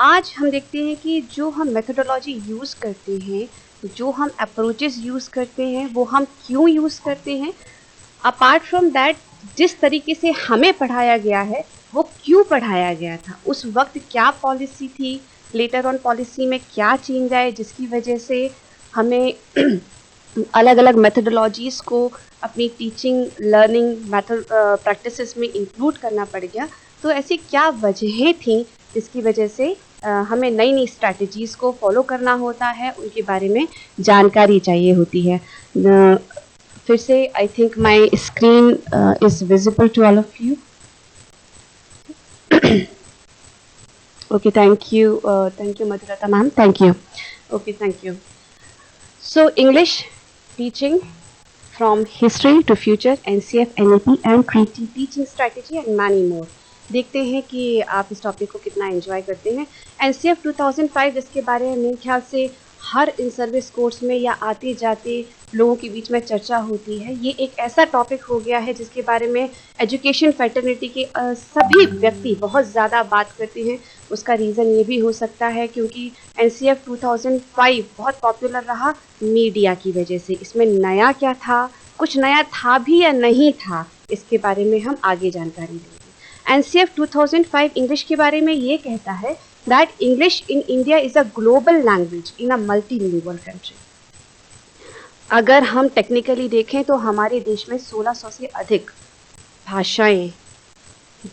आज हम देखते हैं कि जो हम मेथोडोलॉजी यूज़ करते हैं, जो हम अप्रोचेस यूज़ करते हैं, वो हम क्यों यूज़ करते हैं, अपार्ट फ्रॉम दैट जिस तरीके से हमें पढ़ाया गया है वो क्यों पढ़ाया गया था, उस वक्त क्या पॉलिसी थी, लेटर ऑन पॉलिसी में क्या चेंज आए जिसकी वजह से हमें अलग अलग मेथोडोलॉजीज़ को अपनी टीचिंग लर्निंग मेथड प्रैक्टिसेस में इंक्लूड करना पड़ गया। तो ऐसी क्या वजहें थीं जिसकी वजह से हमें नई नई स्ट्रैटेजीज़ को फॉलो करना होता है, उनके बारे में जानकारी चाहिए होती है। फिर से I think my screen is visible to all of you. Okay, thank you Madhulata ma'am, thank you. Okay, thank you. So English teaching from history to future, NCF, NEP and Treaty teaching strategy and many more। देखते हैं कि आप इस topic को कितना enjoy करते हैं। NCF 2005 जिसके बारे में मेरे ख्याल से हर इन सर्विस कोर्स में या आते जाते लोगों के बीच में चर्चा होती है। ये एक ऐसा टॉपिक हो गया है जिसके बारे में एजुकेशन फैटर्निटी के सभी व्यक्ति बहुत ज़्यादा बात करते हैं। उसका रीज़न ये भी हो सकता है क्योंकि NCF 2005 बहुत पॉपुलर रहा मीडिया की वजह से। इसमें नया क्या था, कुछ नया था भी या नहीं था, इसके बारे में हम आगे जानकारी लेंगे। NCF 2005 इंग्लिश के बारे में ये कहता है that English in India is a global language in a multilingual country। अगर हम टेक्निकली देखें तो हमारे देश में 1600 से अधिक भाषाएं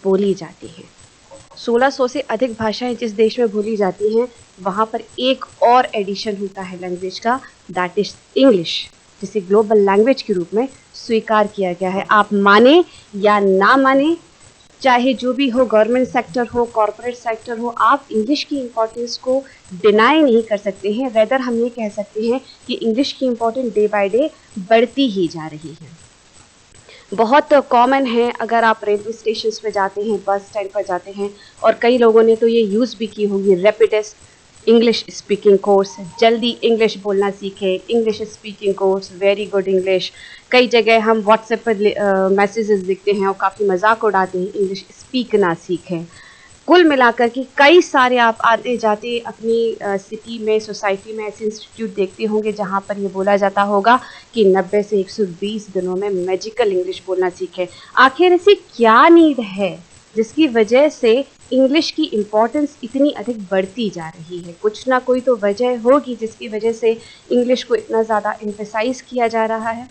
बोली जाती हैं। 1600 से अधिक भाषाएं जिस देश में बोली जाती हैं वहाँ पर एक और एडिशन होता है लैंग्वेज का, दैट इज इंग्लिश, जिसे ग्लोबल लैंग्वेज के रूप में स्वीकार किया गया है। आप माने या ना माने, चाहे जो भी हो, गवर्नमेंट सेक्टर हो, कॉरपोरेट सेक्टर हो, आप इंग्लिश की इम्पोर्टेंस को डिनाई नहीं कर सकते हैं। रेदर हम ये कह सकते हैं कि इंग्लिश की इम्पोर्टेंस डे बाय डे बढ़ती ही जा रही है। बहुत कॉमन है, अगर आप रेलवे स्टेशन पे जाते हैं, बस स्टैंड पर जाते हैं, और कई लोगों ने तो ये यूज़ भी की होगी, रैपिडेस्ट इंग्लिश स्पीकिंग कोर्स, जल्दी इंग्लिश बोलना सीखे, English speaking course, very good English. कई जगह हम व्हाट्सएप पर मैसेजेस लिखते हैं और काफ़ी मजाक उड़ाते हैं, इंग्लिश स्पीक ना सीखें। कुल मिलाकर के कई सारे आप आते जाते अपनी सिटी में, सोसाइटी में ऐसे इंस्टीट्यूट देखते होंगे जहाँ पर ये बोला जाता होगा कि 90 से 120 दिनों में मैजिकल इंग्लिश बोलना सीखें। आखिर ऐसी क्या नीड है जिसकी वजह से इंग्लिश की इम्पोर्टेंस इतनी अधिक बढ़ती जा रही है? कुछ ना कोई तो वजह होगी जिसकी वजह से इंग्लिश को इतना ज़्यादा एम्फेसाइज किया जा रहा है।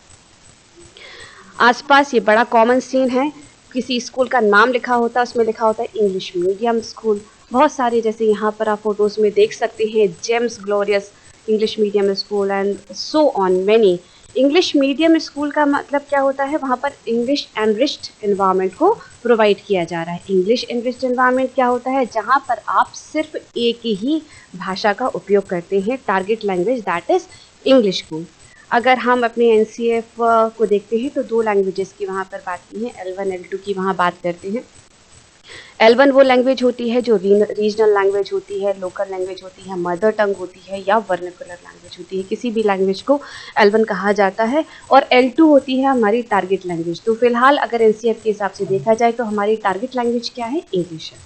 आसपास ये बड़ा कॉमन सीन है, किसी स्कूल का नाम लिखा होता है, उसमें लिखा होता है इंग्लिश मीडियम स्कूल। बहुत सारे, जैसे यहाँ पर आप फोटोज़ में देख सकते हैं, James glorious English medium school and so on many. English medium school का मतलब क्या होता है? वहाँ पर इंग्लिश एनरिच्ड एनवायरनमेंट को प्रोवाइड किया जा रहा है। इंग्लिश एनरिच्ड एनवायरनमेंट क्या होता है? जहाँ पर आप सिर्फ एक ही भाषा का उपयोग करते हैं, target language that is English को। अगर हम अपने NCF को देखते हैं तो 2 लैंग्वेजेस की वहाँ पर बात की है, L1 L2 की वहाँ बात करते हैं। L1 वो लैंग्वेज होती है जो रीजनल लैंग्वेज होती है, लोकल लैंग्वेज होती है, मदर टंग होती है या वर्नाकुलर लैंग्वेज होती है। किसी भी लैंग्वेज को L1 कहा जाता है। और L2 होती है हमारी टारगेट लैंग्वेज। तो फिलहाल अगर NCF के हिसाब से देखा जाए तो हमारी टारगेट लैंग्वेज क्या है? इंग्लिश है।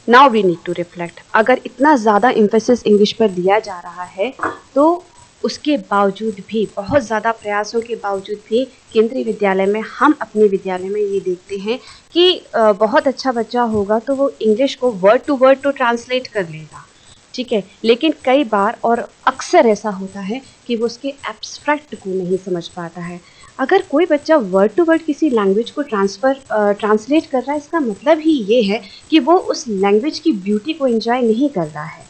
Now we need to reflect, अगर इतना ज़्यादा एम्फेसिस इंग्लिश पर दिया जा रहा है तो उसके बावजूद भी, बहुत ज़्यादा प्रयासों के बावजूद भी, केंद्रीय विद्यालय में, हम अपने विद्यालय में ये देखते हैं कि बहुत अच्छा बच्चा होगा तो वो इंग्लिश को वर्ड टू वर्ड तो ट्रांसलेट कर लेगा, ठीक है, लेकिन कई बार और अक्सर ऐसा होता है कि वो उसके एब्स्ट्रैक्ट को नहीं समझ पाता है। अगर कोई बच्चा वर्ड टू वर्ड किसी लैंग्वेज को ट्रांसलेट कर रहा है, इसका मतलब ही ये है कि वो उस लैंग्वेज की ब्यूटी को एंजॉय नहीं कर रहा है।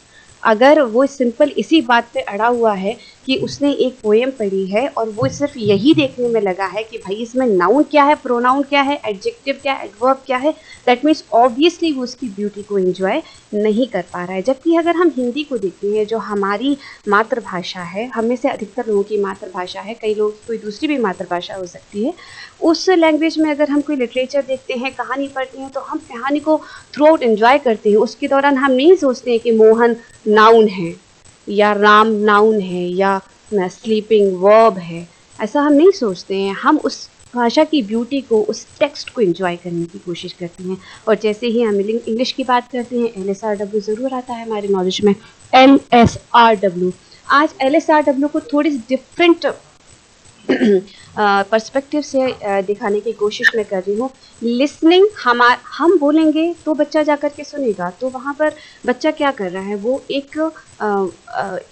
अगर वो सिंपल इसी बात पे अड़ा हुआ है कि उसने एक पोएम पढ़ी है और वो सिर्फ यही देखने में लगा है कि भाई इसमें नाउन क्या है, प्रोनाउन क्या है, एडजेक्टिव क्या है, एडवर्ब क्या है, दैट मीन्स ऑब्वियसली वो उसकी ब्यूटी को एंजॉय नहीं कर पा रहा है। जबकि अगर हम हिंदी को देखते हैं जो हमारी मातृभाषा है, हम में से अधिकतर लोगों की मातृभाषा है, कई लोग कोई दूसरी भी मातृभाषा हो सकती है, उस लैंग्वेज में अगर हम कोई लिटरेचर देखते हैं, कहानी पढ़ते हैं, तो हम कहानी को थ्रू आउट एंजॉय करते हैं। उसके दौरान हम नहीं सोचते हैं कि मोहन नाउन है या राम नाउन है या स्लीपिंग वर्ब है, ऐसा हम नहीं सोचते हैं। हम उस भाषा की ब्यूटी को, उस टेक्स्ट को एंजॉय करने की कोशिश करते हैं। और जैसे ही हम इंग्लिश की बात करते हैं, LSRW ज़रूर आता है हमारे नॉलेज में। LSRW, आज LSRW को थोड़ी डिफरेंट पर्सपेक्टिव से दिखाने की कोशिश मैं कर रही हूँ। लिसनिंग, हम बोलेंगे तो बच्चा जाकर के सुनेगा, तो वहाँ पर बच्चा क्या कर रहा है, वो एक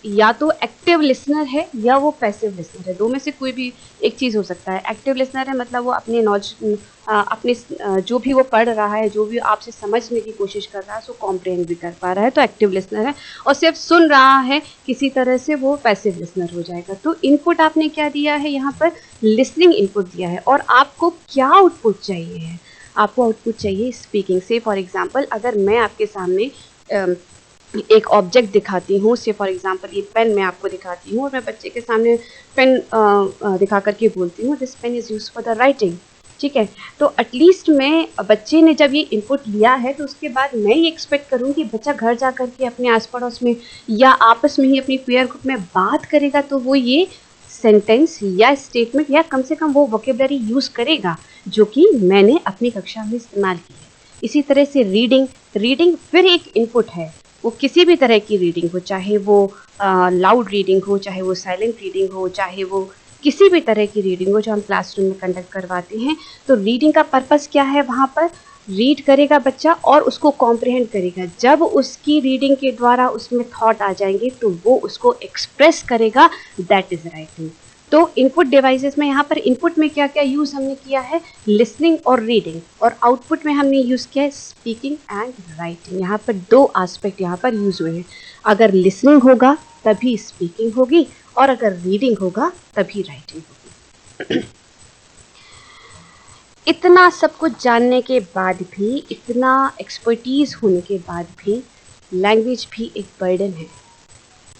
या तो एक्टिव लिसनर है या वो पैसिव लिसनर है। दो में से कोई भी एक चीज़ हो सकता है। एक्टिव लिसनर है मतलब वो अपने नॉलेज, अपने जो भी वो पढ़ रहा है, जो भी आपसे समझने की कोशिश कर रहा है, उसको कॉम्प्रिहेंड भी कर पा रहा है, तो एक्टिव लिसनर है। और सिर्फ सुन रहा है किसी तरह से, वो पैसिव लिसनर हो जाएगा। तो इनपुट आपने क्या दिया है, यहाँ पर लिसनिंग इनपुट दिया है। और आपको क्या आउटपुट चाहिए है, आपको आउटपुट चाहिए स्पीकिंग से। फॉर एग्जाम्पल, अगर मैं आपके सामने एक ऑब्जेक्ट दिखाती हूँ, से फॉर एग्जांपल ये पेन मैं आपको दिखाती हूँ, और मैं बच्चे के सामने पेन दिखा करके बोलती हूँ, this pen is use for the writing, ठीक है। तो एटलीस्ट मैं, बच्चे ने जब ये इनपुट लिया है, तो उसके बाद मैं ये एक्सपेक्ट करूँ कि बच्चा घर जा कर के अपने आस पड़ोस में या आपस में ही अपनी पीयर ग्रुप में बात करेगा, तो वो ये सेंटेंस या स्टेटमेंट या कम से कम वो वोकेबलरी यूज़ करेगा जो कि मैंने अपनी कक्षा में इस्तेमाल की है। इसी तरह से रीडिंग फिर एक इनपुट है। वो किसी भी तरह की रीडिंग हो, चाहे वो लाउड रीडिंग हो, चाहे वो साइलेंट रीडिंग हो, चाहे वो किसी भी तरह की रीडिंग हो जो हम क्लासरूम में कंडक्ट करवाते हैं। तो रीडिंग का पर्पस क्या है, वहाँ पर रीड करेगा बच्चा और उसको कॉम्प्रिहेंड करेगा। जब उसकी रीडिंग के द्वारा उसमें थॉट आ जाएंगे तो वो उसको एक्सप्रेस करेगा, दैट इज़ राइटिंग। तो इनपुट डिवाइसेस में, यहाँ पर इनपुट में क्या क्या यूज़ हमने किया है, लिसनिंग और रीडिंग, और आउटपुट में हमने यूज़ किया है स्पीकिंग एंड राइटिंग। यहाँ पर दो एस्पेक्ट यहाँ पर यूज़ हुए हैं। अगर लिसनिंग होगा तभी स्पीकिंग होगी, और अगर रीडिंग होगा तभी राइटिंग होगी। इतना सब कुछ जानने के बाद भी, इतना एक्सपर्टीज़ होने के बाद भी, लैंग्वेज भी एक बर्डन है।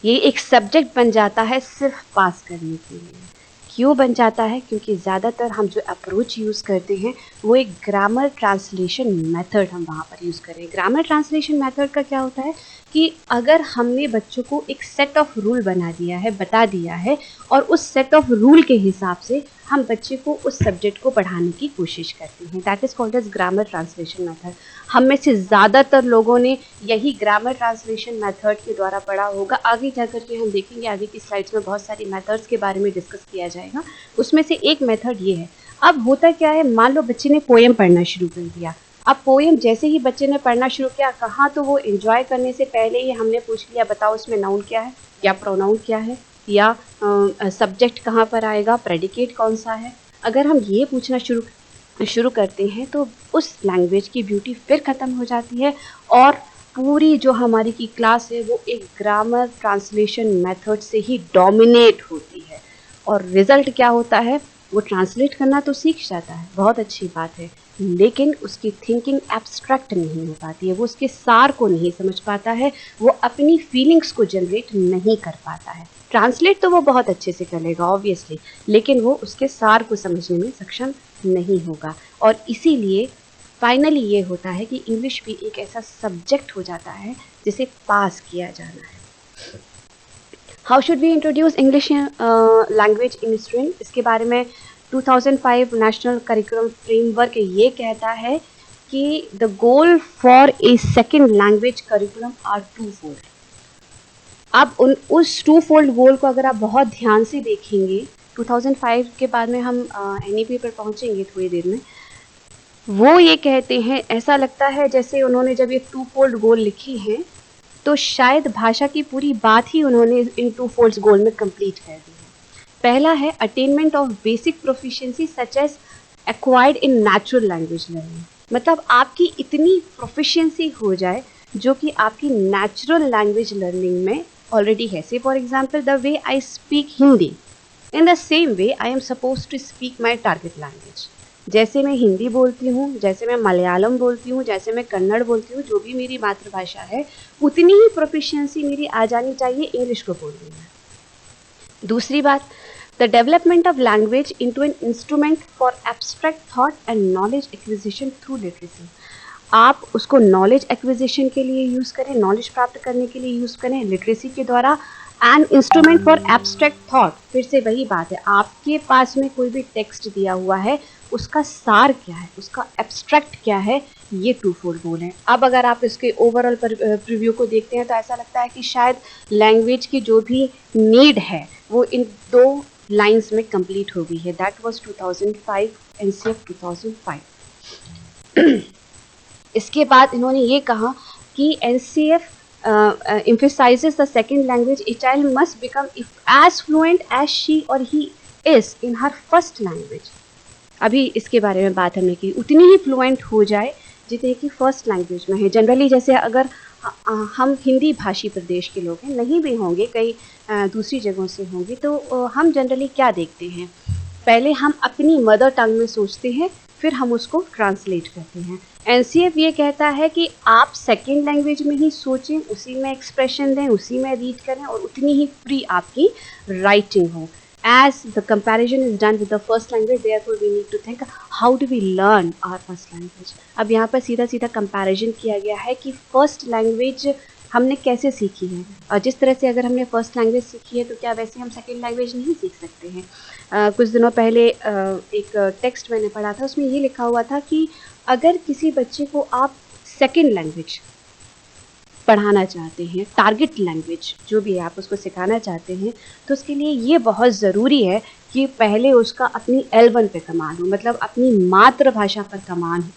ये एक सब्जेक्ट बन जाता है सिर्फ पास करने के लिए। क्यों बन जाता है? क्योंकि ज़्यादातर हम जो अप्रोच यूज़ करते हैं वो एक ग्रामर ट्रांसलेशन मेथड हम वहाँ पर यूज़ करें। ग्रामर ट्रांसलेशन मेथड का क्या होता है कि अगर हमने बच्चों को एक सेट ऑफ रूल बना दिया है, बता दिया है, और उस सेट ऑफ रूल के हिसाब से हम बच्चे को उस सब्जेक्ट को पढ़ाने की कोशिश करते हैं, that is called as grammar translation method. हम में से ज़्यादातर लोगों ने यही ग्रामर ट्रांसलेशन मेथड के द्वारा पढ़ा होगा। आगे जाकर के हम देखेंगे, आगे की स्लाइड्स में बहुत सारी मेथड्स के बारे में डिस्कस किया जाएगा। उसमें से एक मेथड ये है। अब होता क्या है, मान लो बच्चे ने पोएम पढ़ना शुरू कर दिया। अब पोएम जैसे ही बच्चे ने पढ़ना शुरू किया, कहाँ तो वो एंजॉय करने से पहले ही हमने पूछ लिया, बताओ उसमें नाउन क्या है या प्रोनाउन क्या है, या सब्जेक्ट कहाँ पर आएगा, प्रेडिकेट कौन सा है। अगर हम ये पूछना शुरू करते हैं तो उस लैंग्वेज की ब्यूटी फिर ख़त्म हो जाती है, और पूरी जो हमारी की क्लास है वो एक ग्रामर ट्रांसलेशन मेथड से ही डोमिनेट होती है। और रिज़ल्ट क्या होता है, वो ट्रांसलेट करना तो सीख जाता है, बहुत अच्छी बात है, लेकिन उसकी थिंकिंग एब्स्ट्रैक्ट नहीं हो पाती है, वो उसके सार को नहीं समझ पाता है, वो अपनी फीलिंग्स को जनरेट नहीं कर पाता है। ट्रांसलेट तो वो बहुत अच्छे से कर लेगा ऑब्वियसली, लेकिन वो उसके सार को समझने में सक्षम नहीं होगा। और इसीलिए फाइनली ये होता है कि इंग्लिश भी एक ऐसा सब्जेक्ट हो जाता है जिसे पास किया जाना है। How should we introduce English language in student, इसके बारे में 2005 नेशनल करिकुलम फ्रेमवर्क ये कहता है कि the goal for a second language curriculum are twofold. अब उस टू फोल्ड गोल को अगर आप बहुत ध्यान से देखेंगे, 2005 के बाद में हम NEP पर पहुंचेंगे थोड़ी देर में, वो ये कहते हैं, ऐसा लगता है जैसे उन्होंने जब ये टू फोल्ड गोल लिखी हैं तो शायद भाषा की पूरी बात ही उन्होंने इन टू फोल्ड्स गोल में कंप्लीट कर दी है। पहला है attainment of basic proficiency such as acquired in natural language learning, मतलब आपकी इतनी प्रोफिशिएंसी हो जाए जो कि आपकी नेचुरल लैंग्वेज लर्निंग में ऑलरेडी है। Say for example, the way I speak Hindi, in the same way I am suppose to speak my target language. जैसे मैं हिंदी बोलती हूँ, जैसे मैं मलयालम बोलती हूँ, जैसे मैं कन्नड़ बोलती हूँ, जो भी मेरी मातृभाषा है, उतनी ही प्रोफिशिएंसी मेरी आ जानी चाहिए इंग्लिश को बोलने में। दूसरी बात, the development of language into an instrument for abstract thought and knowledge acquisition through literacy. आप उसको नॉलेज एक्विजिशन के लिए यूज़ करें, नॉलेज प्राप्त करने के लिए यूज़ करें, लिटरेसी के द्वारा an instrument for abstract thought, फिर से वही बात है, आपके पास में कोई भी टेक्स्ट दिया हुआ है, उसका सार क्या है, उसका एब्स्ट्रैक्ट क्या है, ये टू फोल्ड गोल है। अब अगर आप इसके ओवरऑल प्रीव्यू को देखते हैं तो ऐसा लगता है कि शायद लैंग्वेज की जो भी नीड है वो इन 2 लाइंस में कंप्लीट हो गई है। That was 2005, NCF 2005। इसके बाद इन्होंने ये कहा कि NCF emphasizes the second language. A child must become as fluent as she or he is in her first language. अभी इसके बारे में बात हमने की, उतनी ही फ्लुएंट हो जाए जितनी कि फर्स्ट लैंग्वेज में है। जनरली जैसे अगर हम हिंदी भाषी प्रदेश के लोग हैं, नहीं भी होंगे, कई दूसरी जगहों से होंगे, तो हम जनरली क्या देखते हैं, पहले हम अपनी मदर टंग में सोचते हैं, फिर हम उसको ट्रांसलेट करते हैं। एनसीएफ ये कहता है कि आप सेकेंड लैंग्वेज में ही सोचें, उसी में एक्सप्रेशन दें, उसी में रीड करें और उतनी ही फ्री आपकी राइटिंग हो। As the comparison is done with the first language, therefore we need to think how do we learn our first language. अब यहाँ पर सीधा सीधा कंपैरिजन किया गया है कि फर्स्ट लैंग्वेज हमने कैसे सीखी है, और जिस तरह से अगर हमने फर्स्ट लैंग्वेज सीखी है तो क्या वैसे हम सेकेंड लैंग्वेज नहीं सीख सकते हैं। कुछ दिनों पहले एक टेक्स्ट मैंने पढ़ा था, उसमें ये लिखा हुआ था कि अगर किसी बच्चे को आप सेकेंड लैंग्वेज पढ़ाना चाहते हैं, टारगेट लैंग्वेज जो भी है आप उसको सिखाना चाहते हैं, तो उसके लिए ये बहुत ज़रूरी है कि पहले उसका अपनी L1 पे कमांड हो, मतलब अपनी मातृभाषा पर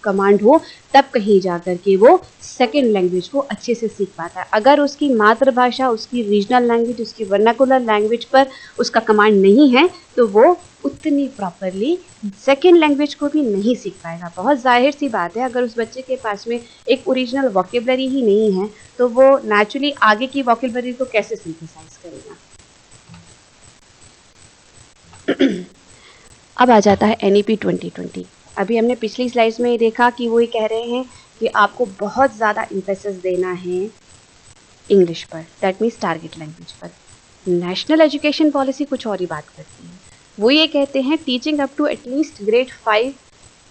कमांड हो, तब कहीं जा कर के वो सेकेंड लैंग्वेज को अच्छे से सीख पाता है। अगर उसकी मातृभाषा, उसकी रीजनल लैंग्वेज, उसकी वर्नाकुलर लैंग्वेज पर उसका कमांड नहीं है तो वो उतनी प्रॉपरली सेकेंड लैंग्वेज को भी नहीं सीख पाएगा। बहुत जाहिर सी बात है, अगर उस बच्चे के पास में एक ओरिजिनल वोकेबलरी ही नहीं है तो वो नेचुरली आगे की वोकेबलरी को कैसे सिंथेसाइज करेगा। अब आ जाता है NEP 2020। अभी हमने पिछली स्लाइड्स में ये देखा कि वो ये कह रहे हैं कि आपको बहुत ज़्यादा इम्फेसिस देना है इंग्लिश पर, दैट मीन्स टारगेट लैंग्वेज पर। नेशनल एजुकेशन पॉलिसी कुछ और ही बात करती है, वो ये कहते हैं teaching up to at least grade 5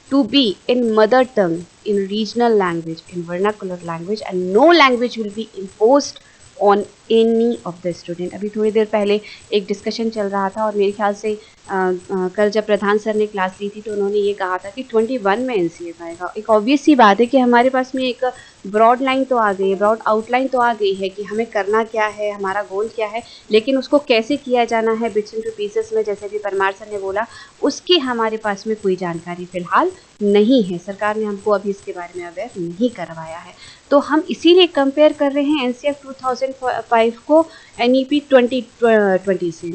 to be in mother tongue, in regional language, in vernacular language, and no language will be imposed on any of the student. अभी थोड़ी देर पहले एक डिस्कशन चल रहा था और मेरे ख्याल से कल जब प्रधान सर ने क्लास ली थी तो उन्होंने ये कहा था कि 21 में एनसीएफ आएगा। एक ऑब्वियस सी बात है कि हमारे पास में एक ब्रॉड लाइन तो आ गई है, ब्रॉड आउटलाइन तो आ गई है कि हमें करना क्या है, हमारा गोल क्या है, लेकिन उसको कैसे किया जाना है बिट्स एंड पीसेस में, जैसे भी परमार सर ने बोला, उसकी हमारे पास में कोई जानकारी फिलहाल नहीं है। सरकार ने हमको अभी इसके बारे में अवेयर नहीं करवाया है, तो हम इसीलिए कंपेयर कर रहे हैं एनसीएफ 2005 को NEP 2020 से।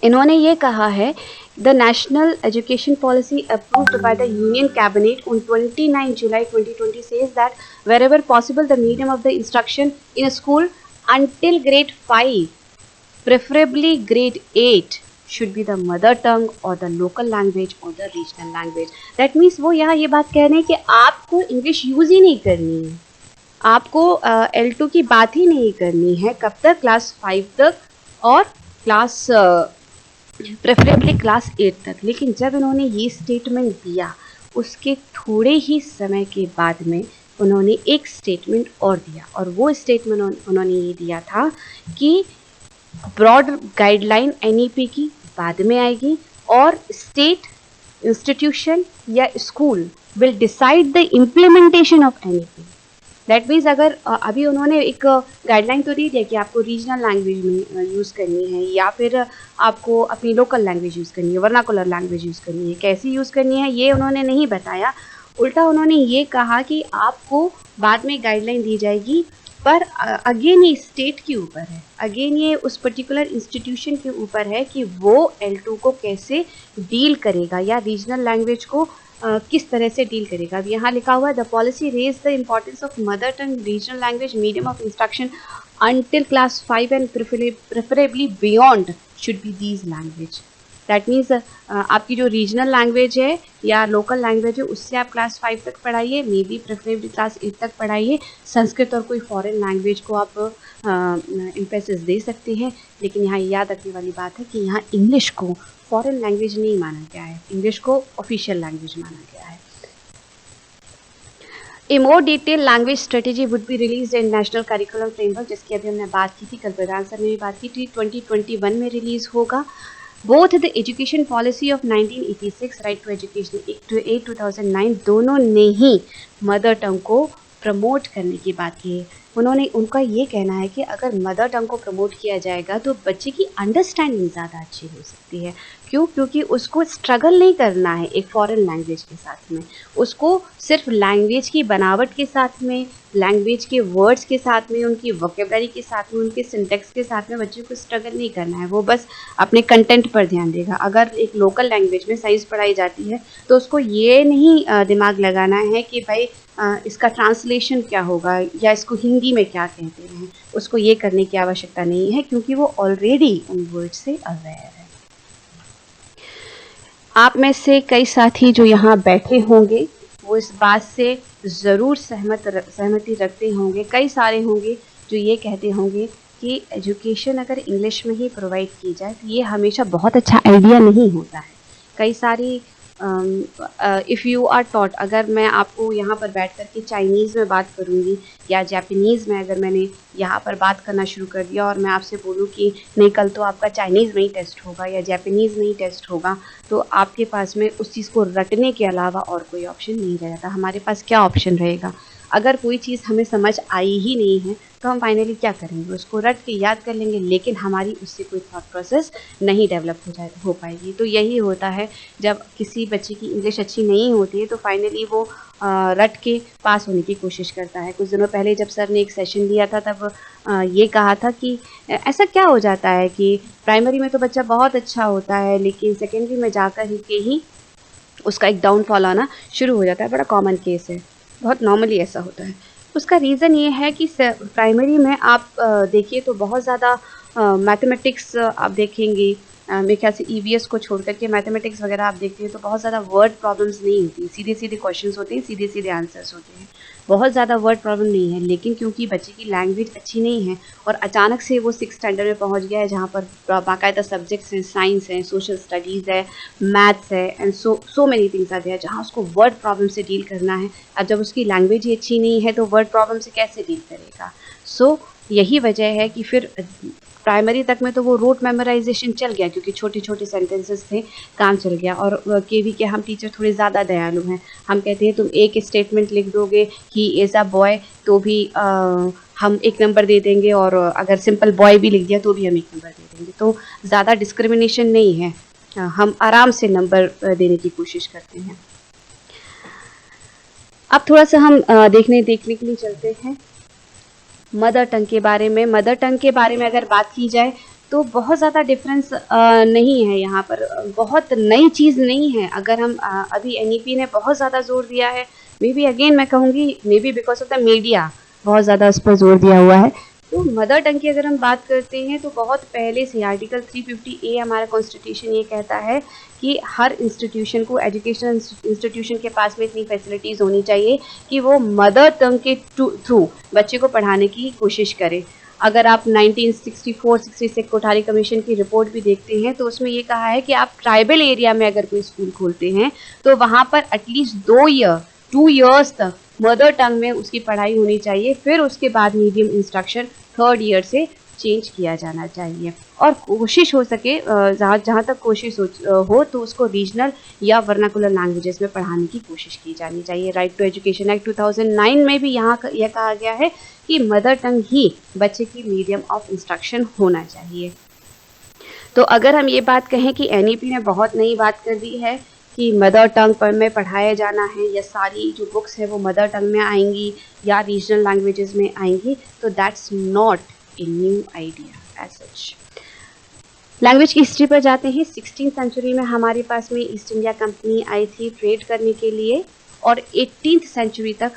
इन्होंने ये कहा है the national education policy approved by the union cabinet on 29 July 2020 says that wherever possible the medium of the instruction in a school until grade 5, preferably grade 8, should be the mother tongue or the local language or the regional language. That means वो यहाँ ये बात कह रहे हैं कि आपको English use ही नहीं करनी है, आपको L2 की बात ही नहीं करनी है। कब तक? क्लास 5 तक और क्लास प्रेफरेबली क्लास 8 तक। लेकिन जब इन्होंने ये स्टेटमेंट दिया उसके थोड़े ही समय के बाद में उन्होंने एक स्टेटमेंट और दिया, और वो स्टेटमेंट उन्होंने ये दिया था कि ब्रॉड गाइडलाइन NEP की बाद में आएगी और स्टेट इंस्टीट्यूशन या school will decide the implementation of NEP। That means अगर अभी उन्होंने एक गाइडलाइन तो दी है कि आपको रीजनल लैंग्वेज में यूज़ करनी है या फिर आपको अपनी लोकल लैंग्वेज यूज़ करनी है, वर्नाकुलर लैंग्वेज यूज़ करनी है, कैसी यूज़ करनी है ये उन्होंने नहीं बताया। उल्टा उन्होंने ये कहा कि आपको बाद में गाइडलाइन दी जाएगी, पर अगेन ये स्टेट के ऊपर है, अगेन ये उस पर्टिकुलर इंस्टीट्यूशन के ऊपर है कि वो L2 को कैसे डील करेगा या रीजनल लैंग्वेज को किस तरह से डील करेगा। अब यहाँ लिखा हुआ है the policy raise the importance of mother tongue regional language medium of instruction until class 5 and preferably beyond should be these language. That means आपकी जो रीजनल लैंग्वेज है या लोकल लैंग्वेज है उससे आप क्लास 5 तक पढ़ाइए, मे बी प्रेफरेबली क्लास 8 तक पढ़ाइए। संस्कृत और कोई फॉरेन लैंग्वेज को आप एम्फेसिस दे सकते हैं, लेकिन यहाँ याद रखने वाली बात है कि यहाँ इंग्लिश को फॉरेन लैंग्वेज नहीं माना गया है, इंग्लिश को ऑफिशियल लैंग्वेज माना गया है। A more detail language strategy would be release in national curriculum framework, जिसकी अभी हमने बात की थी, कल प्रधान सर ने भी बात की थी, 2021 में रिलीज होगा। Both the education policy of 1986, right to education act 2009, दोनों ने ही मदर टंग को प्रमोट करने की बात की है। उनका ये कहना है कि अगर मदर टंग को प्रमोट किया जाएगा तो बच्चे की अंडरस्टैंडिंग ज़्यादा अच्छी हो सकती है। क्यों? क्योंकि उसको स्ट्रगल नहीं करना है एक फॉरेन लैंग्वेज के साथ में, उसको सिर्फ लैंग्वेज की बनावट के साथ में, लैंग्वेज के वर्ड्स के साथ में, उनकी वोकेबलरी के साथ में, उनके सिंटेक्स के साथ में बच्चे को स्ट्रगल नहीं करना है। वो बस अपने कंटेंट पर ध्यान देगा। अगर एक लोकल लैंग्वेज में साइंस पढ़ाई जाती है तो उसको ये नहीं दिमाग लगाना है कि भाई इसका ट्रांसलेशन क्या होगा या इसको हिंदी में क्या कहते हैं, उसको ये करने की आवश्यकता नहीं है, क्योंकि वो ऑलरेडी उन वर्ड से अवेयर है। आप में से कई साथी जो यहाँ बैठे होंगे वो इस बात से ज़रूर सहमति रखते होंगे, कई सारे होंगे जो ये कहते होंगे कि एजुकेशन अगर इंग्लिश में ही प्रोवाइड की जाए तो ये हमेशा बहुत अच्छा आइडिया नहीं होता है। कई सारी इफ़ यू आर टॉट, अगर मैं आपको यहाँ पर बैठ कर के चाइनीज़ में बात करूँगी या जापानीज़ में अगर मैंने यहाँ पर बात करना शुरू कर दिया और मैं आपसे बोलूँ कि नहीं कल तो आपका चाइनीज़ में ही टेस्ट होगा या जापानीज़ में ही टेस्ट होगा, तो आपके पास में उस चीज़ को रटने के अलावा और कोई ऑप्शन नहीं रह जाता। हमारे पास क्या ऑप्शन रहेगा? अगर कोई चीज़ हमें समझ आई ही नहीं है तो हम फाइनली क्या करेंगे? उसको रट के याद कर लेंगे, लेकिन हमारी उससे कोई थॉट प्रोसेस नहीं डेवलप हो पाएगी। तो यही होता है जब किसी बच्चे की इंग्लिश अच्छी नहीं होती है तो फाइनली वो रट के पास होने की कोशिश करता है। कुछ दिनों पहले जब सर ने एक सेशन लिया था तब ये कहा था कि ऐसा क्या हो जाता है कि प्राइमरी में तो बच्चा बहुत अच्छा होता है लेकिन सेकेंडरी में जाकर ही उसका एक डाउनफॉल आना शुरू हो जाता है। बड़ा कॉमन केस है, बहुत नॉर्मली ऐसा होता है। उसका रीज़न ये है कि प्राइमरी में आप देखिए तो बहुत ज़्यादा मैथमेटिक्स आप देखेंगे, मेरे ख्याल से ईवीएस को छोड़ करके मैथमेटिक्स वगैरह आप देखते हैं तो बहुत ज़्यादा वर्ड प्रॉब्लम्स नहीं होती, सीधे सीधे क्वेश्चंस होते हैं, सीधे सीधे आंसर्स होते हैं, बहुत ज़्यादा वर्ड प्रॉब्लम नहीं है। लेकिन क्योंकि बच्चे की लैंग्वेज अच्छी नहीं है और अचानक से वो 6th स्टैंडर्ड में पहुंच गया है जहाँ पर बाकायदा सब्जेक्ट्स हैं, साइंस है, सोशल स्टडीज़ है, मैथ्स है and so many things are there, जहाँ उसको वर्ड प्रॉब्लम से डील करना है। अब जब उसकी लैंग्वेज ही अच्छी नहीं है तो वर्ड प्रॉब्लम से कैसे डील करेगा? सो यही वजह है कि फिर प्राइमरी तक में तो वो रूट मेमोराइजेशन चल गया क्योंकि छोटे छोटे सेंटेंसेस थे, काम चल गया। और केवी के हम टीचर थोड़े ज़्यादा दयालु हैं, हम कहते हैं तुम एक स्टेटमेंट लिख दोगे ही इज़ अ बॉय तो भी हम 1 नंबर दे देंगे, और अगर सिंपल बॉय भी लिख दिया तो भी हम 1 नंबर दे देंगे। तो ज़्यादा डिस्क्रिमिनेशन नहीं है, हम आराम से नंबर देने की कोशिश करते हैं। अब थोड़ा सा हम देखने के लिए चलते हैं मदर टंग के बारे में। मदर टंग के बारे में अगर बात की जाए तो बहुत ज़्यादा डिफरेंस नहीं है, यहाँ पर बहुत नई चीज़ नहीं है। अगर हम अभी एनईपी ने बहुत ज़्यादा जोर दिया है, मे बी अगेन मैं कहूँगी may be because of the media बहुत ज़्यादा उस पर जोर दिया हुआ है। तो मदर टंग की अगर हम बात करते हैं तो बहुत पहले से आर्टिकल 350A हमारा कॉन्स्टिट्यूशन ये कहता है कि हर इंस्टीट्यूशन को, एजुकेशनल इंस्टीट्यूशन के पास में इतनी फैसिलिटीज़ होनी चाहिए कि वो मदर टंग के थ्रू बच्चे को पढ़ाने की कोशिश करे। अगर आप 1964-66 कोठारी कमीशन की रिपोर्ट भी देखते हैं तो उसमें ये कहा है कि आप ट्राइबल एरिया में अगर कोई स्कूल खोलते हैं तो वहाँ पर एटलीस्ट 2 ईयर्स तक मदर टंग में उसकी पढ़ाई होनी चाहिए, फिर उसके बाद मीडियम इंस्ट्रक्शन 3rd ईयर से चेंज किया जाना चाहिए। और कोशिश हो सके जहाँ तक कोशिश हो तो उसको रीजनल या वर्नाकुलर लैंग्वेजेस में पढ़ाने की कोशिश की जानी चाहिए। राइट टू एजुकेशन एक्ट 2009 में भी यहाँ यह कहा गया है कि मदर टंग ही बच्चे की मीडियम ऑफ इंस्ट्रक्शन होना चाहिए। तो अगर हम ये बात कहें कि एनईपी ने बहुत नई बात कर दी है कि मदर टंग पर में पढ़ाया जाना है या सारी जो बुक्स है वो मदर टंग में आएंगी या रीजनल लैंग्वेजेस में आएंगी, तो that's not a new idea as such. Language की हिस्ट्री पर जाते हैं। 16th सेंचुरी में हमारे पास में ईस्ट इंडिया कंपनी आई थी ट्रेड करने के लिए, और 18th सेंचुरी तक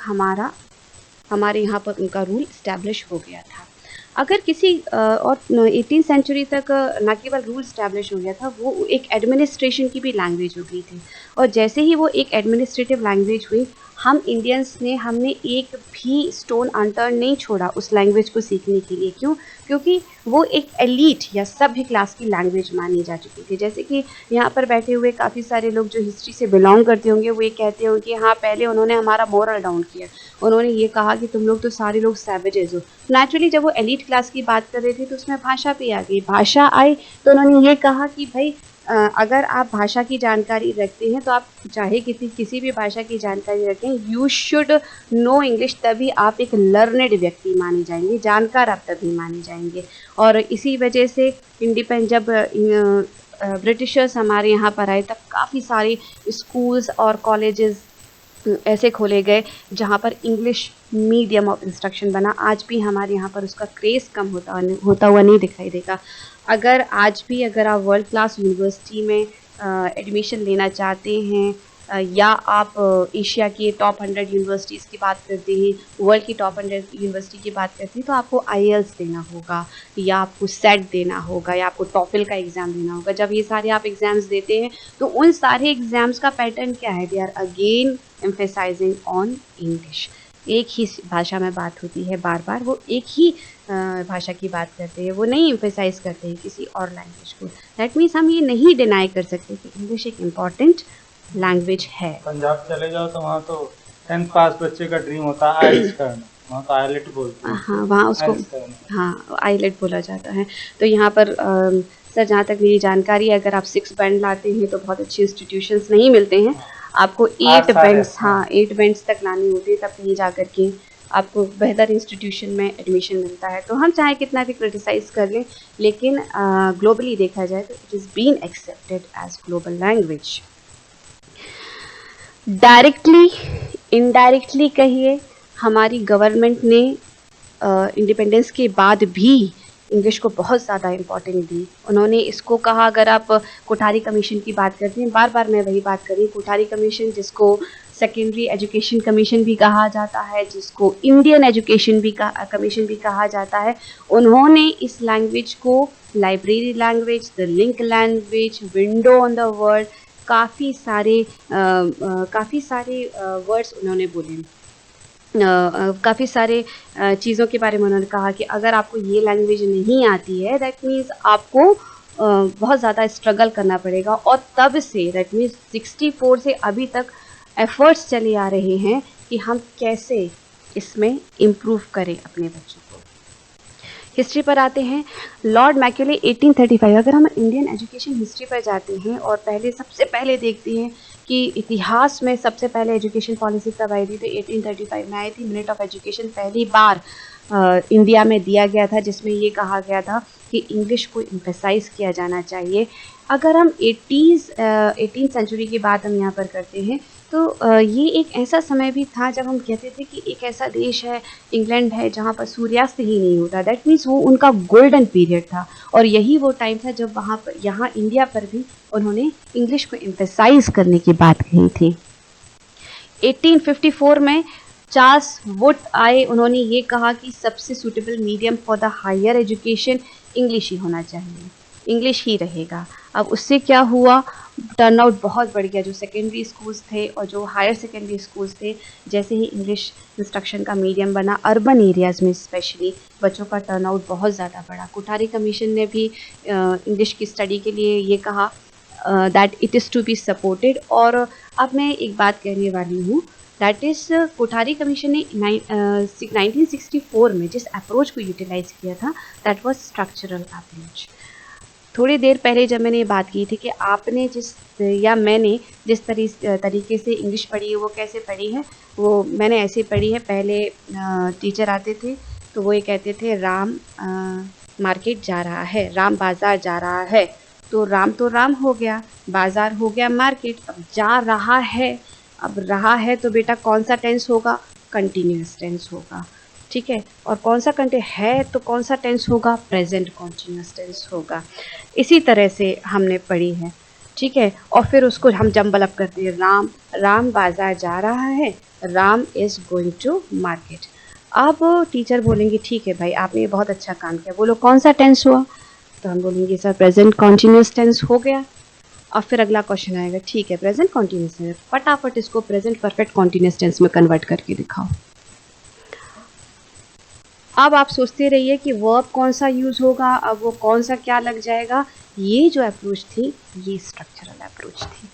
हमारे यहाँ पर उनका रूल इस्टेब्लिश हो गया था। अगर किसी और 18 सेंचुरी तक न केवल रूल स्टैब्लिश हो गया था, वो एक एडमिनिस्ट्रेशन की भी लैंग्वेज हो गई थी। और जैसे ही वो एक एडमिनिस्ट्रेटिव लैंग्वेज हुई, हम इंडियंस ने हमने एक भी स्टोन अनटर्न नहीं छोड़ा उस लैंग्वेज को सीखने के लिए। क्यों? क्योंकि वो एक एलीट या सभ्य क्लास की लैंग्वेज मानी जा चुकी थी। जैसे कि यहाँ पर बैठे हुए काफ़ी सारे लोग जो हिस्ट्री से बिलोंग करते होंगे, वो ये कहते होंगे कि हाँ, पहले उन्होंने हमारा मोरल डाउन किया, उन्होंने ये कहा कि तुम लोग तो सारे लोग सैवेजेस हो। नेचुरली जब वो एलीट क्लास की बात कर रहे थे, तो उसमें भाषा भी आ गई। भाषा आई तो उन्होंने ये कहा कि भाई अगर आप भाषा की जानकारी रखते हैं, तो आप चाहे किसी भी भाषा की जानकारी रखें, यू शुड नो इंग्लिश, तभी आप एक लर्नेड व्यक्ति माने जाएंगे, जानकार आप तभी माने जाएंगे। और इसी वजह से जब ब्रिटिशर्स हमारे यहाँ पर आए, तब काफ़ी सारे स्कूल्स और कॉलेजेस ऐसे खोले गए जहाँ पर इंग्लिश मीडियम ऑफ इंस्ट्रक्शन बना। आज भी हमारे यहाँ पर उसका क्रेज़ कम होता हुआ नहीं दिखाई देगा। अगर आज भी अगर आप वर्ल्ड क्लास यूनिवर्सिटी में एडमिशन लेना चाहते हैं, या आप एशिया की टॉप 100 यूनिवर्सिटीज़ की बात करते हैं, वर्ल्ड की टॉप 100 यूनिवर्सिटी की बात करते हैं, तो आपको आईएलटीएस देना होगा, या आपको सेट देना होगा, या आपको टॉफल का एग्ज़ाम देना होगा। जब ये सारे आप एग्ज़ाम्स देते हैं, तो उन सारे एग्ज़ाम्स का पैटर्न क्या है? They are again emphasizing on English. एक ही भाषा में बात होती है बार बार, वो एक ही भाषा की बात करते हैं, वो नहीं एम्फेसाइज करते हैं किसी और लैंग्वेज को। दैट मीन्स हम ये नहीं डिनाई कर सकते कि इंग्लिश एक इम्पॉर्टेंट लैंग्वेज है। पंजाब चले जाओ तो वहाँ तो 10th पास बच्चे का ड्रीम होता है आइल्स करना, वहाँ तो आईलेट बोलते हैं। हाँ, वहाँ उसको आईलेट बोला जाता है। तो यहाँ पर सर, जहाँ तक मेरी जानकारी है, अगर आप 6 बैंड लाते हैं तो बहुत अच्छे इंस्टीट्यूशंस नहीं मिलते हैं। आपको 8 बैंड्स, 8 बैंड्स तक लाने होते हैं, तब कहीं जा कर के आपको बेहतर इंस्टीट्यूशन में एडमिशन मिलता है। तो हम चाहे कितना भी क्रिटिसाइज़ कर लें, लेकिन ग्लोबली देखा जाए तो it is been accepted as global language. Directly indirectly कहिए, हमारी गवर्नमेंट ने इंडिपेंडेंस के बाद भी इंग्लिश को बहुत ज़्यादा इम्पोर्टेंट दी। उन्होंने इसको कहा, अगर आप कोठारी कमीशन की बात करते हैं, बार बार मैं वही बात कर रही हूँ, कोठारी कमीशन, जिसको सेकेंडरी एजुकेशन कमीशन भी कहा जाता है, जिसको इंडियन एजुकेशन कमीशन भी कहा जाता है, उन्होंने इस लैंग्वेज को library language, the link language, window on the world, काफ़ी सारे वर्ड्स उन्होंने बोले, काफ़ी सारे चीज़ों के बारे में उन्होंने कहा कि अगर आपको ये लैंग्वेज नहीं आती है, दैट मीन्स आपको बहुत ज़्यादा स्ट्रगल करना पड़ेगा। और तब से, दैट मीन्स 64 से अभी तक एफर्ट्स चले आ रहे हैं कि हम कैसे इसमें इम्प्रूव करें अपने बच्चों को। हिस्ट्री पर आते हैं। लॉर्ड मैक्यूले 1835, अगर हम इंडियन एजुकेशन हिस्ट्री पर जाते हैं और सबसे पहले देखते हैं कि इतिहास में सबसे पहले एजुकेशन पॉलिसी कब आई थी, तो 1835 में आई थी। मिनट ऑफ एजुकेशन पहली बार इंडिया में दिया गया था, जिसमें ये कहा गया था कि इंग्लिश को एम्फेसाइज किया जाना चाहिए। अगर हम 18th सेंचुरी की बात हम यहाँ पर करते हैं, तो ये एक ऐसा समय भी था जब हम कहते थे कि एक ऐसा देश है, इंग्लैंड है, जहाँ पर सूर्यास्त ही नहीं होता। दैट मीन्स वो उनका गोल्डन पीरियड था, और यही वो टाइम था जब यहाँ इंडिया पर भी उन्होंने इंग्लिश को एम्फेसाइज करने की बात कही थी। 1854 में चार्ल्स वुड आए, उन्होंने ये कहा कि सबसे suitable medium for the higher education English ही होना चाहिए, इंग्लिश ही रहेगा। अब उससे क्या हुआ, टर्नआउट बहुत बढ़ गया। जो सेकेंडरी स्कूल्स थे और जो हायर सेकेंडरी स्कूल्स थे, जैसे ही इंग्लिश इंस्ट्रक्शन का मीडियम बना, अर्बन एरियाज़ में स्पेशली बच्चों का टर्नआउट बहुत ज़्यादा बढ़ा। कोठारी कमीशन ने भी इंग्लिश की स्टडी के लिए ये कहा that it is to be supported. और अब मैं एक बात कहने वाली हूँ, दैट इज़ कोठारी कमीशन ने 1964 में जिस अप्रोच को यूटिलाइज़ किया था, दैट वाज स्ट्रक्चरल अप्रोच। थोड़ी देर पहले जब मैंने ये बात की थी कि आपने मैंने जिस तरीके से इंग्लिश पढ़ी है, वो कैसे पढ़ी है, वो मैंने ऐसे पढ़ी है। पहले टीचर आते थे तो वो ये कहते थे, राम मार्केट जा रहा है, राम बाज़ार जा रहा है। तो राम हो गया, बाज़ार हो गया मार्केट। अब जा रहा है, अब रहा है तो बेटा कौन सा टेंस होगा, कंटिन्यूअस टेंस होगा, ठीक है। और कौन सा है तो कौन सा टेंस होगा, प्रेजेंट कॉन्टिन्यूअस टेंस होगा। इसी तरह से हमने पढ़ी है, ठीक है। और फिर उसको हम जंबल अप करते हैं, राम बाज़ार जा रहा है, Ram is going to market. अब टीचर बोलेंगे ठीक है भाई आपने ये बहुत अच्छा काम किया, बोलो कौन सा टेंस हुआ, तो हम बोलेंगे सर प्रेजेंट कॉन्टिन्यूस टेंस हो गया। अब फिर अगला क्वेश्चन आएगा, ठीक है प्रेजेंट कॉन्टिन्यूस टेंस, फटाफट इसको प्रेजेंट परफेक्ट कॉन्टिन्यूस टेंस में कन्वर्ट करके दिखाओ। अब आप सोचते रहिए कि वर्ब कौन सा यूज होगा, अब वो कौन सा क्या लग जाएगा। ये जो अप्रोच थी ये स्ट्रक्चरल अप्रोच थी।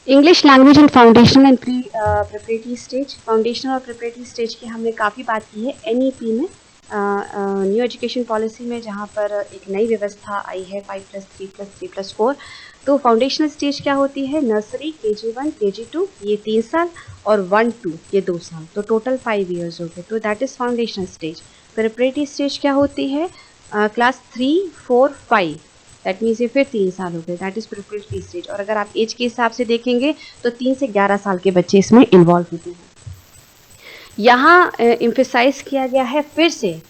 English language and foundational and preparatory stage. Foundational और प्रिपरेटरी स्टेज की हमने काफ़ी बात की है एनईपी में, न्यू एजुकेशन पॉलिसी में, जहाँ पर एक नई व्यवस्था आई है 5+3+3+4। तो फाउंडेशनल स्टेज क्या होती है, नर्सरी, KG1, KG2 ये 3 साल और 1-2 ये 2 साल, तो टोटल 5 ईयर्स हो गए, तो that is foundational stage. Preparatory stage क्या होती है, क्लास 3, 4, 5, दैट मीन्स ये फिर 3 साल हो गए, दैट इज़ प्रिपरेटरी स्टेज। और अगर आप एज के हिसाब से देखेंगे तो 3 से 11 साल के बच्चे इसमें इन्वॉल्व होते हैं। यहाँ एम्फेसाइज किया गया है फिर से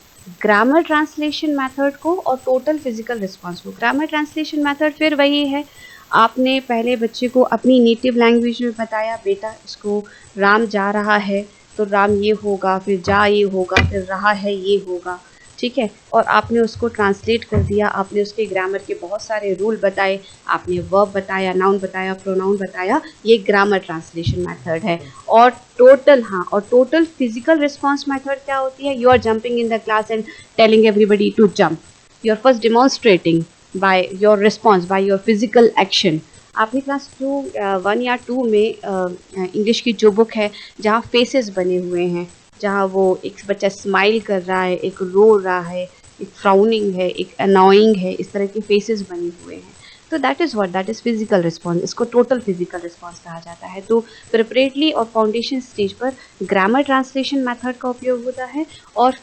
ग्रामर ट्रांसलेशन मेथड को और टोटल फिजिकल रिस्पॉन्स को। ग्रामर ट्रांसलेशन मेथड फिर वही है, आपने पहले बच्चे को अपनी नेटिव लैंग्वेज में बताया, बेटा इसको राम जा रहा है तो राम ये होगा, फिर जा ये होगा, फिर रहा है ये होगा, ठीक है। और आपने उसको ट्रांसलेट कर दिया, आपने उसके ग्रामर के बहुत सारे रूल बताए, आपने वर्ब बताया, नाउन बताया, प्रोनाउन बताया, ये ग्रामर ट्रांसलेशन मेथड है। और टोटल फिजिकल रिस्पॉन्स मेथड क्या होती है, you are jumping in the class and telling everybody to jump, you are first demonstrating by your response, by your physical action. आपने class 1 या 2 में इंग्लिश की जो बुक है जहाँ फेसेस बने हुए हैं, जहाँ वो एक बच्चा स्माइल कर रहा है, एक रो रहा है, एक फ्राउनिंग है, एक अनॉइंग है, इस तरह के फेसेस बने हुए हैं, तो दैट इज़ फिजिकल रिस्पॉन्स, इसको टोटल फिजिकल रिस्पॉन्स कहा जाता है। तो प्रिपरेटरी और फाउंडेशन स्टेज पर ग्रामर ट्रांसलेशन मेथड का उपयोग होता है और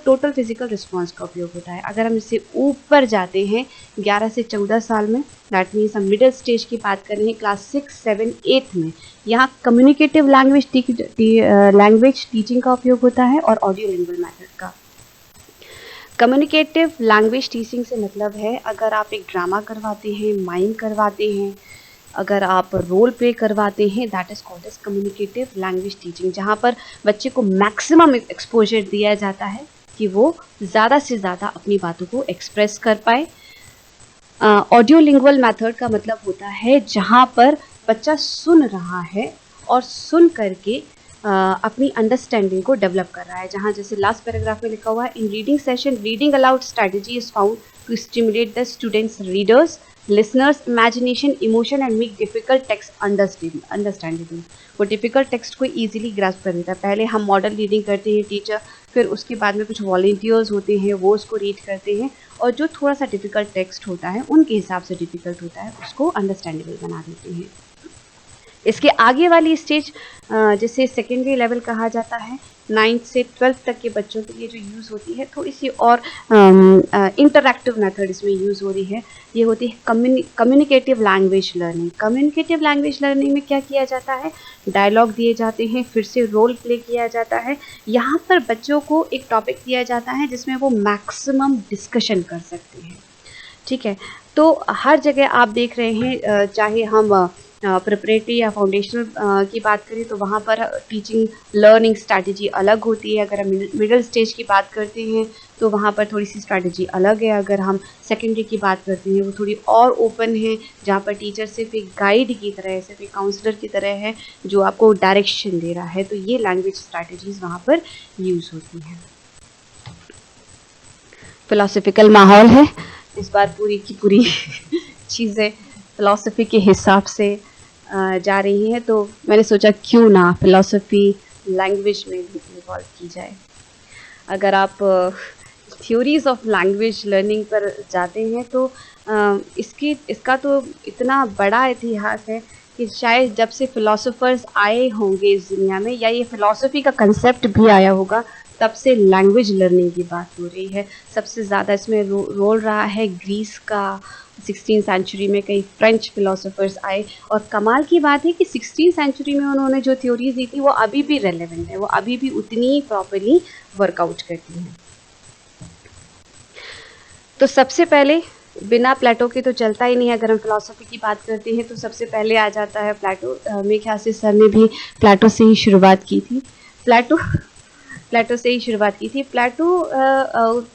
टोटल फिजिकल रिस्पॉन्स का उपयोग होता है। अगर हम इससे ऊपर जाते हैं 11 से 14 साल में, दैट मीन्स हम मिडिल स्टेज की बात कर रहे हैं, क्लास 6, 7, 8 में, यहाँ कम्युनिकेटिव लैंग्वेज टीचिंग का उपयोग होता है और ऑडियो लिंगुअल मेथड का। कम्युनिकेटिव लैंग्वेज टीचिंग से मतलब है अगर आप एक ड्रामा करवाते हैं, माइम करवाते हैं, अगर आप रोल प्ले करवाते हैं, that is called as communicative language teaching, जहाँ पर बच्चे को मैक्सिमम एक्सपोजर दिया जाता है कि वो ज़्यादा से ज़्यादा अपनी बातों को एक्सप्रेस कर पाए। ऑडियो लिंगुअल मेथड का मतलब होता है जहाँ पर बच्चा सुन रहा है और सुन करके अपनी अंडरस्टैंडिंग को डेवलप कर रहा है, जहाँ जैसे लास्ट पैराग्राफ में लिखा हुआ है, in reading session reading aloud strategy is found to stimulate the students readers listeners imagination emotion and make difficult text understandable. वो डिफिकल्ट टेक्स्ट को ईजिली ग्रास्प कर देता है। पहले हम मॉडल रीडिंग करते हैं टीचर, फिर उसके बाद में कुछ वॉलंटियर्स होते हैं वो उसको रीड करते हैं और जो थोड़ा सा डिफिकल्ट टेक्स्ट होता है उनके हिसाब से डिफिकल्ट होता है उसको अंडरस्टैंडेबल बना देते हैं। इसके आगे वाली स्टेज जिसे सेकेंडरी लेवल कहा जाता है, 9th से 12th तक के बच्चों के लिए जो यूज़ होती है, थोड़ी सी और इंटरैक्टिव मेथड इसमें यूज़ हो रही है, ये होती है communicative language learning. Communicative language learning में क्या किया जाता है, डायलॉग दिए जाते हैं, फिर से रोल प्ले किया जाता है। यहाँ पर बच्चों को एक टॉपिक दिया जाता है जिसमें वो मैक्सिमम डिस्कशन कर सकते हैं, ठीक है। तो हर जगह आप देख रहे हैं, चाहे हम प्रिपरेटरी या फाउंडेशनल की बात करें तो वहाँ पर टीचिंग लर्निंग स्ट्रैटेजी अलग होती है। अगर हम मिडिल स्टेज की बात करते हैं तो वहाँ पर थोड़ी सी स्ट्रैटेजी अलग है। अगर हम सेकेंडरी की बात करते हैं वो थोड़ी और ओपन है, जहाँ पर टीचर सिर्फ एक गाइड की तरह है, सिर्फ एक काउंसलर की तरह है जो आपको डायरेक्शन दे रहा है। तो ये लैंग्वेज स्ट्रैटेजीज़ वहाँ पर यूज़ होती हैं। फिलोसफिकल माहौल है इस बार, पूरी की पूरी चीज़ें फ़िलासफ़ी के हिसाब से जा रही हैं, तो मैंने सोचा क्यों ना फ़िलासफ़ी लैंग्वेज में भी इन्वॉल्व की जाए। अगर आप थ्योरीज़ ऑफ लैंग्वेज लर्निंग पर जाते हैं तो इसका तो इतना बड़ा इतिहास है कि शायद जब से फ़िलासफ़र्स आए होंगे इस दुनिया में, या ये फ़िलासफ़ी का कंसेप्ट भी आया होगा, तब से लैंग्वेज लर्निंग की बात हो रही है। सबसे ज़्यादा इसमें रोल रहा है ग्रीस का। 16th सेंचुरी में कई फ्रेंच फिलोसोफर्स आए और कमाल की बात है कि 16th सेंचुरी में उन्होंने जो थ्योरीज दी थी वो अभी भी रेलेवेंट है, वो अभी भी उतनी प्रॉपरली वर्कआउट करती हैं। तो सबसे पहले बिना प्लेटो के तो चलता ही नहीं है। अगर हम फिलॉसफी की बात करते हैं तो सबसे पहले आ जाता है प्लेटो। मेरे ख्याल से सर ने भी प्लेटो से ही शुरुआत की थी। प्लेटो से ही शुरुआत की थी। प्लेटो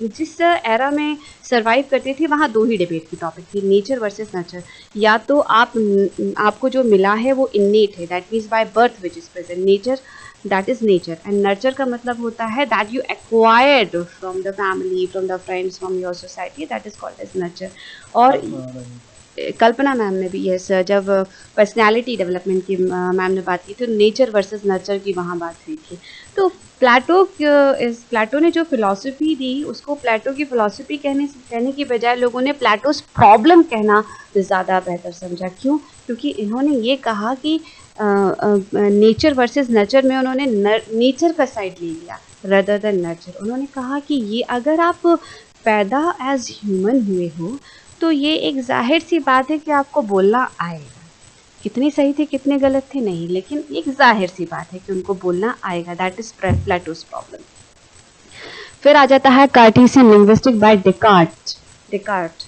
जिस एरा में सरवाइव करते थे वहाँ दो ही डिबेट की टॉपिक थी, नेचर वर्सेस नर्चर। या तो आपको जो मिला है वो इन्नेट है, that means by birth which is present, nature that is nature. And nurture का मतलब होता है that you acquired from the family, from the friends, from your society, that is called as nurture. और Kalpana ma'am ने भी yes, जब personality development की ma'am ने बात की थी, नेचर वर्सेस नर्चर की वहाँ बात हुई थी। तो प्लेटो ने जो फिलॉसफी दी, उसको प्लेटो की फिलॉसफी कहने की बजाय लोगों ने प्लेटोस प्रॉब्लम कहना ज़्यादा बेहतर समझा। क्यों? क्योंकि इन्होंने ये कहा कि नेचर वर्सेस नर्चर में उन्होंने नेचर का साइड ले लिया रदर देन नर्चर। उन्होंने कहा कि ये अगर आप पैदा एज ह्यूमन हुए हो तो ये एक जाहिर सी बात है कि आपको बोलना आएगा। कितने सही थे कितने गलत थे नहीं, लेकिन एक जाहिर सी बात है कि उनको बोलना आएगा। That is plateaus problem. फिर आ जाता है कार्टेशियन लिंग्विस्टिक बाय डेकार्ट।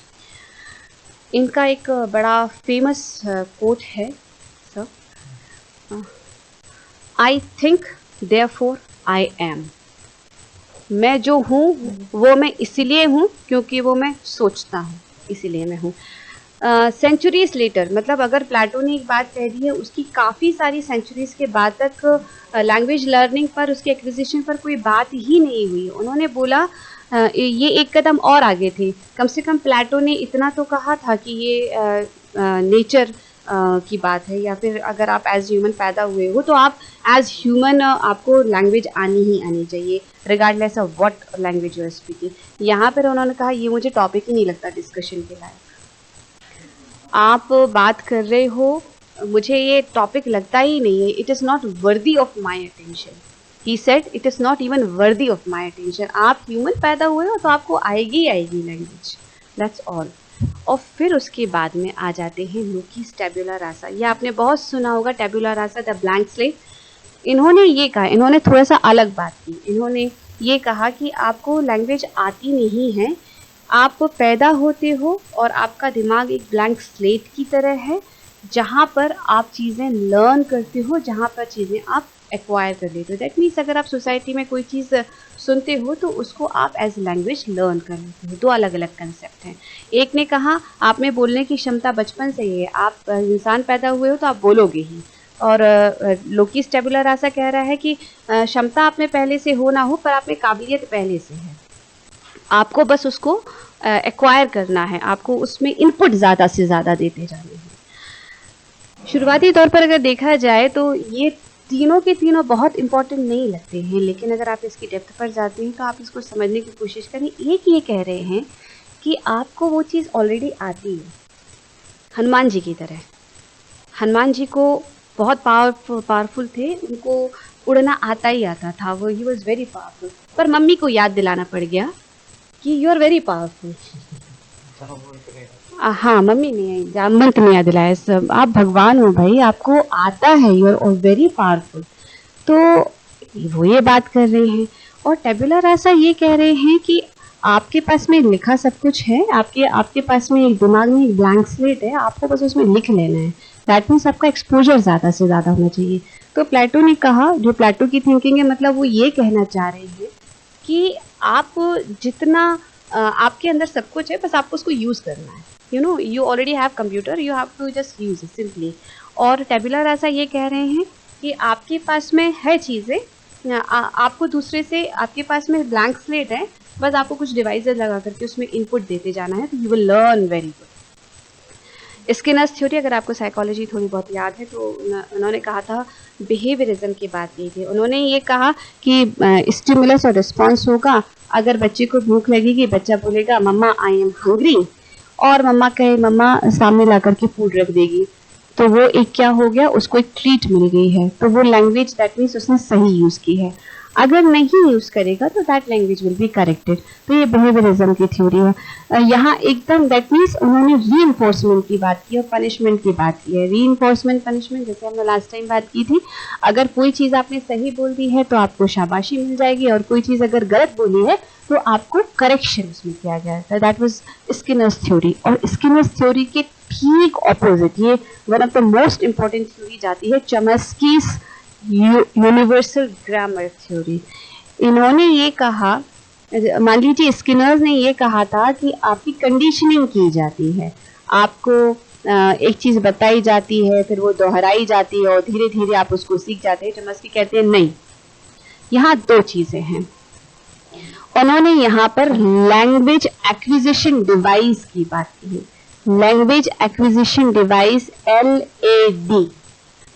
इनका एक बड़ा फेमस कोट है, I think therefore I am. मैं जो हूँ वो मैं इसलिए हूँ क्योंकि वो मैं सोचता हूँ, इसीलिए मैं हूँ। सेंचुरीज लेटर, मतलब अगर प्लेटो ने एक बात कह दी है, उसकी काफ़ी सारी सेंचुरीज के बाद तक लैंग्वेज लर्निंग पर, उसके एक्विजिशन पर कोई बात ही नहीं हुई। उन्होंने बोला ये एक कदम और आगे थे। कम से कम प्लेटो ने इतना तो कहा था कि ये नेचर की बात है, या फिर अगर आप एज ह्यूमन पैदा हुए हो तो आप एज ह्यूमन आपको लैंग्वेज आनी ही आनी चाहिए, regardless of what language you are speaking. यहाँ पर उन्होंने कहा ये मुझे टॉपिक ही नहीं लगता डिस्कशन के लायक। आप बात कर रहे हो, मुझे ये टॉपिक लगता ही नहीं है, it is not worthy of my attention. He said it is not even worthy of my attention. आप ह्यूमन पैदा हुए हो तो आपको आएगी ही आएगी लैंग्वेज, दैट्स ऑल। और फिर उसके बाद में आ जाते हैं लोकीस टैबुला रासा। ये आपने बहुत सुना होगा, टैबुला रासा द ब्लैंक स्लेट। इन्होंने ये कहा, इन्होंने थोड़ा सा अलग बात की। इन्होंने ये कहा कि आपको लैंग्वेज आती नहीं है, आप पैदा होते हो और आपका दिमाग एक ब्लैंक स्लेट की तरह है, जहाँ पर आप चीज़ें लर्न करते हो, जहाँ पर चीज़ें आप एक्वायर कर लेते हो। दैट मीन्स अगर आप सोसाइटी में कोई चीज़ सुनते हो तो उसको आप एज लैंग्वेज लर्न कर लेते हो। दो अलग अलग कंसेप्ट हैं। एक ने कहा आप में बोलने की क्षमता बचपन से ही है, आप इंसान पैदा हुए हो तो आप बोलोगे ही। और लोकीस टैबुला रासा कह रहा है कि क्षमता आप में पहले से हो ना हो, पर आप में काबिलियत पहले से है, आपको बस उसको एक्वायर करना है, आपको उसमें इनपुट ज़्यादा से ज़्यादा देते जाने हैं। शुरुआती तौर पर अगर देखा जाए तो ये तीनों के तीनों बहुत इंपॉर्टेंट नहीं लगते हैं, लेकिन अगर आप इसकी डेप्थ पर जाते हैं तो आप इसको समझने की कोशिश करें। एक ये कह रहे हैं कि आपको वो चीज़ ऑलरेडी आती है, हनुमान जी की तरह। हनुमान जी को बहुत पावरफुल थे, उनको उड़ना आता ही आता था, वो ही वॉज वेरी पावरफुल। पर मम्मी को याद दिलाना पड़ गया कि यू आर वेरी पावरफुल। हाँ, मम्मी ने मंत्र नहीं याद दिलाया, सब आप भगवान हो भाई, आपको आता है, यू आर वेरी पावरफुल। तो वो ये बात कर रहे हैं। और टैबुला रासा ये कह रहे हैं कि आपके पास में लिखा सब कुछ है, आपके पास में एक दिमाग में एक ब्लैंक स्लेट है, आपको बस उसमें लिख लेना है। दैट मीन्स आपका एक्सपोजर ज़्यादा से ज़्यादा होना चाहिए। तो प्लेटो ने कहा, जो प्लेटो की थिंकिंग है, मतलब वो ये कहना चाह रहे हैं कि आप जितना आपके अंदर सब कुछ है, बस आपको उसको यूज़ करना है। You know, you already have computer, you have to just use it simply. और टैबुला रासा ये कह रहे हैं कि आपके पास में है चीज़ें, आपको दूसरे से, आपके पास में ब्लैंक स्लेट है, बस आपको कुछ डिवाइसेस लगा करके उसमें इनपुट देते जाना है, तो you will learn very good. Skinner's theory, अगर आपको साइकोलॉजी थोड़ी बहुत याद है तो उन्होंने कहा था, बिहेवियरिज्म की बात की थी। उन्होंने ये कहा कि स्टिमुलस और रिस्पॉन्स होगा। अगर बच्चे को भूख लगेगी, बच्चा बोलेगा मम्मा आई एम हंग्री, और मम्मा सामने ला करके फूड रख देगी, तो वो एक क्या हो गया, उसको एक ट्रीट मिल गई है। तो वो लैंग्वेज दैट मीन्स उसने सही यूज़ की है। अगर नहीं यूज करेगा तो that language will be corrected. तो ये बिहेवियरिज्म की थ्योरी है। यहाँ एकदम दैट मीन्स उन्होंने रीइंफोर्समेंट की बात की और पनिशमेंट की बात की है। रीइंफोर्समेंट पनिशमेंट जैसे हमने लास्ट टाइम बात की थी, अगर कोई चीज आपने सही बोल दी है तो आपको शाबाशी मिल जाएगी, और कोई चीज अगर गलत बोली है तो आपको करेक्शन उसमें किया गया था। That was Skinner's theory. और स्किनर्स थ्योरी के ठीक ऑपोजिट ये one of the most important theory जाती है चॉम्स्कीज यूनिवर्सल ग्रामर थ्योरी। इन्होंने ये कहा, मान लीजिए स्किनर्स ने ये कहा था कि आपकी कंडीशनिंग की जाती है, आपको एक चीज बताई जाती है, फिर वो दोहराई जाती है और धीरे धीरे आप उसको सीख जाते हैं। चॉम्स्की कहते हैं नहीं, यहाँ दो चीजें हैं। उन्होंने यहाँ पर लैंग्वेज एक्विजिशन डिवाइस की बात की है। लैंग्वेज एक्विजिशन डिवाइस LAD,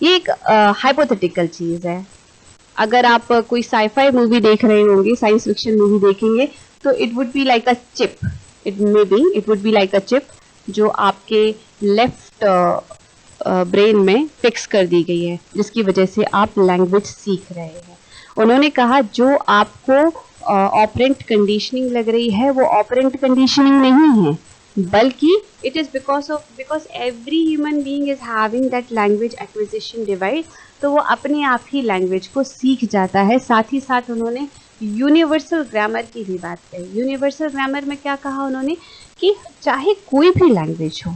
ये एक हाइपोथेटिकल चीज है। अगर आप कोई साइफाई मूवी देख रहे होंगे, साइंस फिक्शन मूवी देखेंगे, तो it would be like a chip, it would be like a chip जो आपके लेफ्ट ब्रेन में फिक्स कर दी गई है, जिसकी वजह से आप लैंग्वेज सीख रहे हैं। उन्होंने कहा जो आपको ऑपरेंट कंडीशनिंग लग रही है वो ऑपरेंट कंडीशनिंग नहीं है, बल्कि it is because every human being is having that language acquisition device, तो वो अपने आप ही लैंग्वेज को सीख जाता है। साथ ही साथ उन्होंने यूनिवर्सल ग्रामर की भी बात कही। यूनिवर्सल ग्रामर में क्या कहा उन्होंने कि चाहे कोई भी लैंग्वेज हो,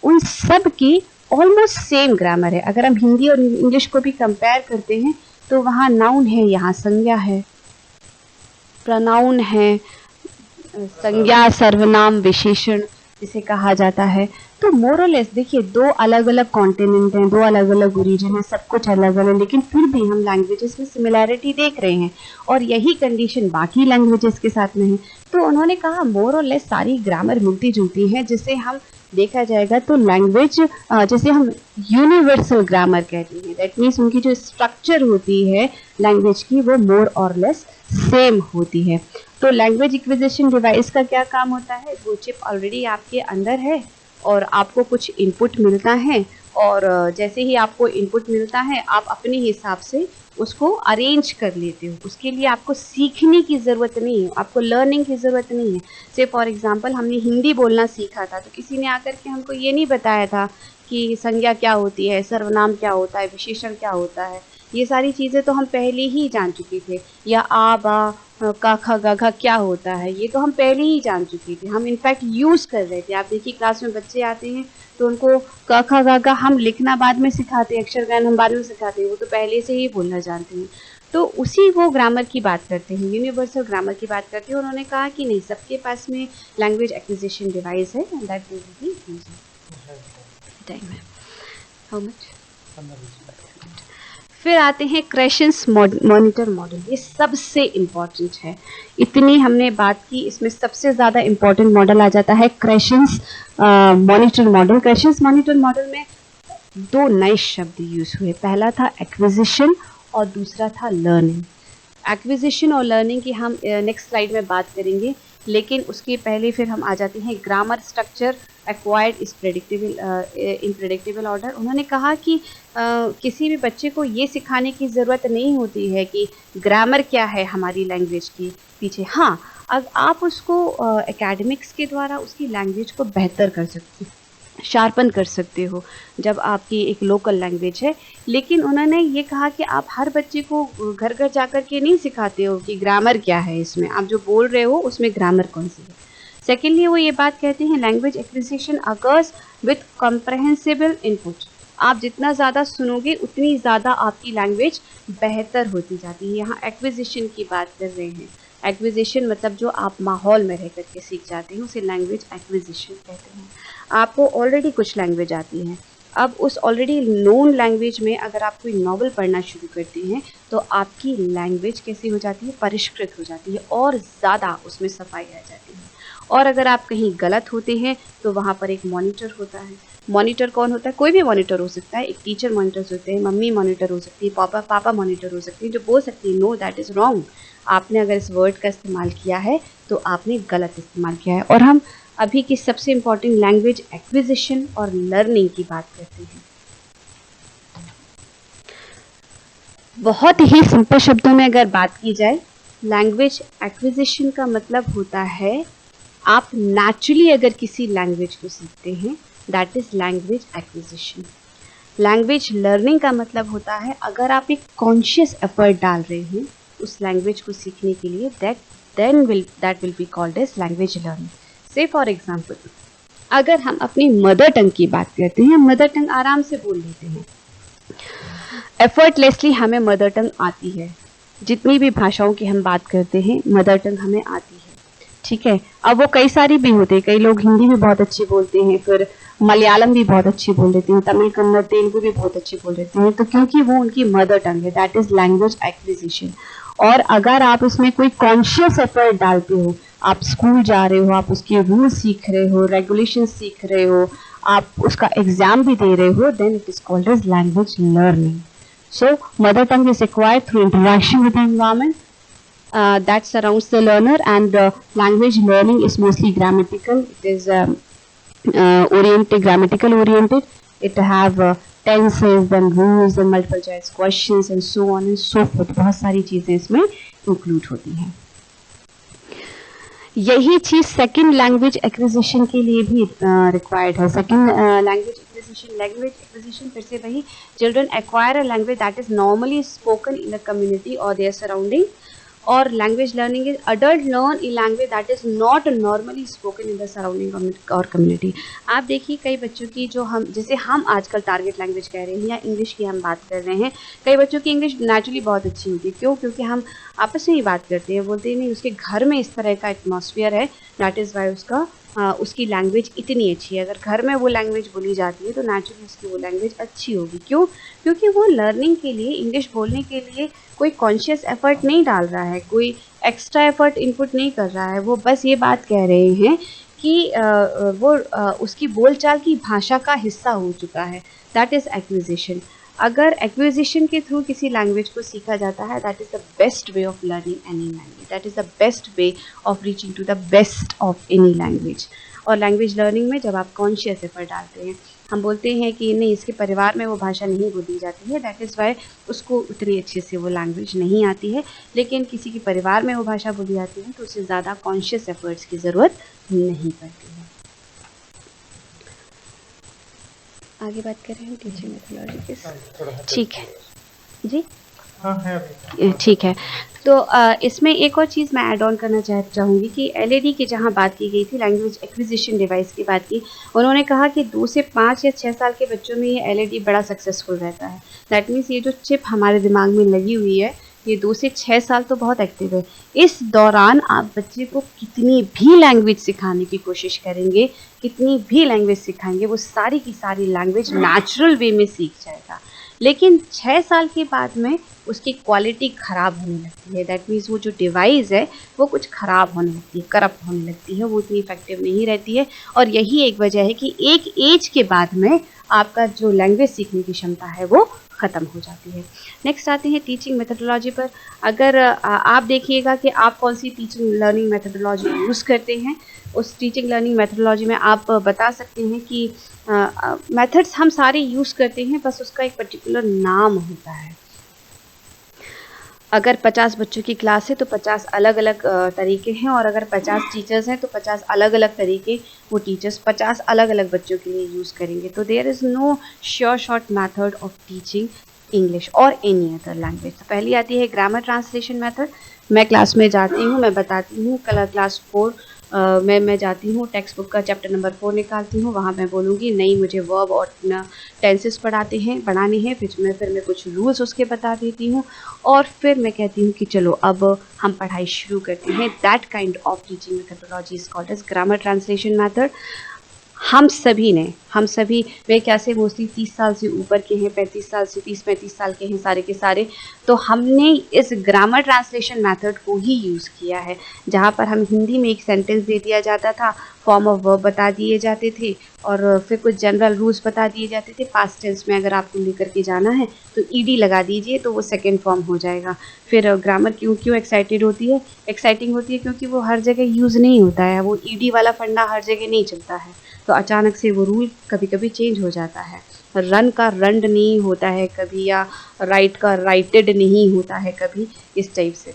उन सब की ऑलमोस्ट सेम ग्रामर है। अगर हम हिंदी और इंग्लिश को भी कंपेयर करते हैं तो वहाँ नाउन है, यहाँ संज्ञा है, प्रनाउन है, संज्ञा, सर्वनाम, विशेषण जिसे कहा जाता है। तो मोरलेस देखिए, दो अलग अलग कॉन्टिनेंट हैं, दो अलग अलग ओरिजिन है, सब कुछ अलग अलग, लेकिन फिर भी हम लैंग्वेजेस में सिमिलैरिटी देख रहे हैं, और यही कंडीशन बाकी लैंग्वेजेस के साथ में है। तो उन्होंने कहा मोरलेस सारी ग्रामर मिलती जुलती है, जिसे हम देखा जाएगा तो लैंग्वेज जैसे हम यूनिवर्सल ग्रामर कहते हैं, दैट मीन्स उनकी जो स्ट्रक्चर होती है लैंग्वेज की वो मोर और लेस सेम होती है। तो लैंग्वेज एक्विजिशन डिवाइस का क्या काम होता है, वो चिप ऑलरेडी आपके अंदर है और आपको कुछ इनपुट मिलता है, और जैसे ही आपको इनपुट मिलता है आप अपने हिसाब से उसको अरेंज कर लेते हो। उसके लिए आपको सीखने की ज़रूरत नहीं है, आपको लर्निंग की ज़रूरत नहीं है। से फॉर एग्जांपल हमने हिंदी बोलना सीखा था, तो किसी ने आकर के हमको ये नहीं बताया था कि संज्ञा क्या होती है, सर्वनाम क्या होता है, विशेषण क्या होता है। ये सारी चीज़ें तो हम पहले ही जान चुके थे। या आ बा का खा गा घा क्या होता है, ये तो हम पहले ही जान चुके थे, हम इनफैक्ट यूज़ कर रहे थे। आप देखिए क्लास में बच्चे आते हैं तो उनको क खा गा घा हम लिखना बाद में सिखाते हैं, अक्षर ज्ञान हम बाद में सिखाते हैं, वो तो पहले से ही बोलना जानते हैं। तो उसी वो ग्रामर की बात करते हैं, यूनिवर्सल ग्रामर की बात करते हैं। उन्होंने कहा कि नहीं, सबके पास में लैंग्वेज एक्विजिशन डिवाइस है, and that will be time है। How much? फिर आते हैं क्रेशंस मॉनिटर मॉडल। ये सबसे इम्पॉर्टेंट है, इतनी हमने बात की, इसमें सबसे ज़्यादा इम्पॉर्टेंट मॉडल आ जाता है क्रेशंस मॉनिटर मॉडल। क्रेशंस मॉनिटर मॉडल में दो नए शब्द यूज हुए, पहला था एक्विजिशन और दूसरा था लर्निंग। एक्विजिशन और लर्निंग की हम नेक्स्ट स्लाइड में बात करेंगे, लेकिन उसके पहले फिर हम आ जाते हैं grammar structure acquired is predictable in predictable order. उन्होंने कहा कि किसी भी बच्चे को ये सिखाने की ज़रूरत नहीं होती है कि ग्रामर क्या है हमारी लैंग्वेज के पीछे। हाँ, अब आप उसको एकेडमिक्स के द्वारा उसकी लैंग्वेज को बेहतर कर सकते हैं, शार्पन कर सकते हो जब आपकी एक लोकल लैंग्वेज है। लेकिन उन्होंने ये कहा कि आप हर बच्चे को घर घर जाकर के नहीं सिखाते हो कि ग्रामर क्या है, इसमें आप जो बोल रहे हो उसमें ग्रामर कौन सी है। सेकेंडली वो ये बात कहते हैं language acquisition occurs with comprehensible input. आप जितना ज़्यादा सुनोगे उतनी ज़्यादा आपकी लैंग्वेज बेहतर होती जाती है। यहाँ एक्विजिशन की बात कर रहे हैं। एक्विजिशन मतलब जो आप माहौल में रह करके सीख जाते हैं उसे लैंग्वेज एक्विजिशन कहते हैं। आपको ऑलरेडी कुछ लैंग्वेज आती है, अब उस ऑलरेडी नोन लैंग्वेज में अगर आप कोई नॉवल पढ़ना शुरू करते हैं तो आपकी लैंग्वेज कैसी हो जाती है, परिष्कृत हो जाती है और ज़्यादा उसमें सफाई आ जाती है। और अगर आप कहीं गलत होते हैं तो वहाँ पर एक मॉनिटर होता है। मॉनिटर कौन होता है? कोई भी मॉनिटर हो सकता है, एक टीचर मॉनिटर होते हैं, मम्मी मॉनिटर हो सकती है, पापा मॉनिटर हो सकती है, जो बोल सकती है नो दैट इज़ रॉन्ग, आपने अगर इस वर्ड का इस्तेमाल किया है तो आपने गलत इस्तेमाल किया है। और हम अभी की सबसे इम्पॉर्टेंट लैंग्वेज एक्विजिशन और लर्निंग की बात करते हैं। बहुत ही सिंपल शब्दों में अगर बात की जाए, लैंग्वेज एक्विजिशन का मतलब होता है आप नेचुरली अगर किसी लैंग्वेज को सीखते हैं, that is language acquisition. Language learning का मतलब होता है अगर आप एक कॉन्शियस एफर्ट डाल रहे हैं उस लैंग्वेज को सीखने के लिए, that will be called as language learning. Say for example, अगर हम अपनी मदर टंग की बात करते हैं, मदर टंग आराम से बोल लेते हैं, एफर्टलेसली हमें मदर टंग आती है। जितनी भी भाषाओं की हम बात करते हैं, मदर टंग हमें आती है, ठीक है। अब वो कई सारी भी होते हैं, कई लोग हिंदी भी बहुत अच्छी बोलते हैं, फिर मलयालम भी बहुत अच्छी बोल लेते हैं, तमिल, कन्नड़, तेलुगु भी बहुत अच्छी बोल लेते हैं, तो क्योंकि वो उनकी मदर टंग है, दैट इज लैंग्वेज एक्विजिशन। और अगर आप उसमें कोई कॉन्शियस एफर्ट डालते हो, आप स्कूल जा रहे हो, आप उसके रूल सीख रहे हो, रेगुलेशन सीख रहे हो, आप उसका एग्जाम भी दे रहे हो, then it is called as language learning. So, mother tongue is acquired through interaction with the environment that surrounds the learner, and language learning is mostly grammatical. It is grammatical oriented. It have tenses, then rules, and multiple choice questions, and so on and so forth. बहुत सारी चीजें इसमें include होती हैं। यही चीज second language acquisition के लिए भी रिक्वायर्ड है। सेकंड लैंग्वेज एक्विजिशन फिर से वही, children acquire a language that is normally spoken in the community और देयर सराउंडिंग, और language learning is adult learn a language that is not normally spoken in the surrounding और community. आप देखिए कई बच्चों की जो हम जैसे हम आजकल टारगेट लैंग्वेज कह रहे हैं या इंग्लिश की हम बात कर रहे हैं, कई बच्चों की इंग्लिश नेचुरली बहुत अच्छी होती है। क्यों? क्योंकि हम आपस में ही बात करते हैं, बोलते हैं नहीं उसके घर में इस तरह का एटमॉस्फेयर है, दैट इज़ वाई उसकी लैंग्वेज इतनी अच्छी है। अगर घर में वो लैंग्वेज बोली जाती है तो नेचुरली उसकी वो लैंग्वेज अच्छी होगी। क्यों? क्योंकि वो लर्निंग के लिए, इंग्लिश बोलने के लिए कोई कॉन्शियस एफर्ट नहीं डाल रहा है, कोई एक्स्ट्रा एफर्ट इनपुट नहीं कर रहा है। वो बस ये बात कह रहे हैं कि वो उसकी बोलचाल की भाषा का हिस्सा हो चुका है, दैट इज़ एक्विजिशन। अगर एक्विजिशन के थ्रू किसी लैंग्वेज को सीखा जाता है, that is the best way of learning any language, that is the best way of reaching to the best of any language. और लैंग्वेज लर्निंग में जब आप कॉन्शियस एफर्ट डालते हैं, हम बोलते हैं कि नहीं इसके परिवार में वो भाषा नहीं बोली जाती है, दैट इज़ वाई उसको उतनी अच्छे से वो लैंग्वेज नहीं आती है, लेकिन किसी के परिवार में वो भाषा बोली जाती है तो उससे ज़्यादा कॉन्शियस एफर्ट्स की ज़रूरत नहीं पड़ती है। आगे बात करें हम टीचिंग मेथोडोलॉजी की। ठीक है जी, हाँ है अभी। ठीक है। तो इसमें एक और चीज़ मैं ऐड ऑन करना चाहूँगी कि एलईडी की जहाँ बात की गई थी, लैंग्वेज एक्विजिशन डिवाइस की बात की, उन्होंने कहा कि 2 से 5 या 6 साल के बच्चों में ये एलईडी बड़ा सक्सेसफुल रहता है। दैट मीन्स ये जो चिप हमारे दिमाग में लगी हुई है, ये 2 से 6 साल तो बहुत एक्टिव है। इस दौरान आप बच्चे को कितनी भी लैंग्वेज सिखाने की कोशिश करेंगे, कितनी भी लैंग्वेज सिखाएंगे, वो सारी की सारी लैंग्वेज नेचुरल वे में सीख जाएगा। लेकिन 6 साल के बाद में उसकी क्वालिटी ख़राब होने लगती है। दैट मीन्स वो जो डिवाइस है वो कुछ ख़राब होने लगती है, करप्ट होने लगती है, वो इतनी इफेक्टिव नहीं रहती है। और यही एक वजह है कि एक एज के बाद में आपका जो लैंग्वेज सीखने की क्षमता है वो ख़त्म हो जाती है। नेक्स्ट आते हैं टीचिंग मेथोडोलॉजी पर। अगर आप देखिएगा कि आप कौन सी टीचिंग लर्निंग मेथोडोलॉजी यूज़ करते हैं, उस टीचिंग लर्निंग मेथोडोलॉजी में आप बता सकते हैं कि मेथड्स हम सारे यूज़ करते हैं, बस उसका एक पर्टिकुलर नाम होता है। अगर 50 बच्चों की क्लास है तो 50 अलग अलग तरीके हैं, और अगर 50 टीचर्स हैं तो 50 अलग अलग तरीके वो टीचर्स 50 अलग अलग बच्चों के लिए यूज़ करेंगे। तो there is no sure short method of teaching English और एनी अदर लैंग्वेज। तो पहली आती है ग्रामर ट्रांसलेशन मेथड। मैं क्लास में जाती हूँ, मैं बताती हूँ क्लास 4 मैं जाती हूँ, टेक्स्ट बुक का चैप्टर नंबर 4 निकालती हूँ, वहाँ मैं बोलूँगी नहीं मुझे वर्ब और टेंसेस बनाने हैं, फिर मैं कुछ रूल्स उसके बता देती हूँ, और फिर मैं कहती हूँ कि चलो अब हम पढ़ाई शुरू करते हैं। That kind of teaching methodology is called as grammar translation method. हम सभी वे कैसे मोस्टली 30 साल से ऊपर के हैं, 35 साल से 30-35 साल के हैं सारे के सारे, तो हमने इस ग्रामर ट्रांसलेशन मेथड को ही यूज़ किया है, जहाँ पर हम हिंदी में एक सेंटेंस दे दिया जाता था, फॉर्म ऑफ वर्ब बता दिए जाते थे, और फिर कुछ जनरल रूल्स बता दिए जाते थे। पास्ट टेंस में अगर आपको लेकर के जाना है तो ईडी लगा दीजिए तो वो सेकेंड फॉर्म हो जाएगा। फिर ग्रामर क्यों एक्साइटिंग होती है क्योंकि वो हर जगह यूज़ नहीं होता है, वो ईडी वाला फंडा हर जगह नहीं चलता है। तो तो अचानक से वो रूल कभी कभी चेंज हो जाता है। रन का रंड नहीं होता है कभी, या राइट का राइटेड नहीं होता है कभी, इस टाइप से।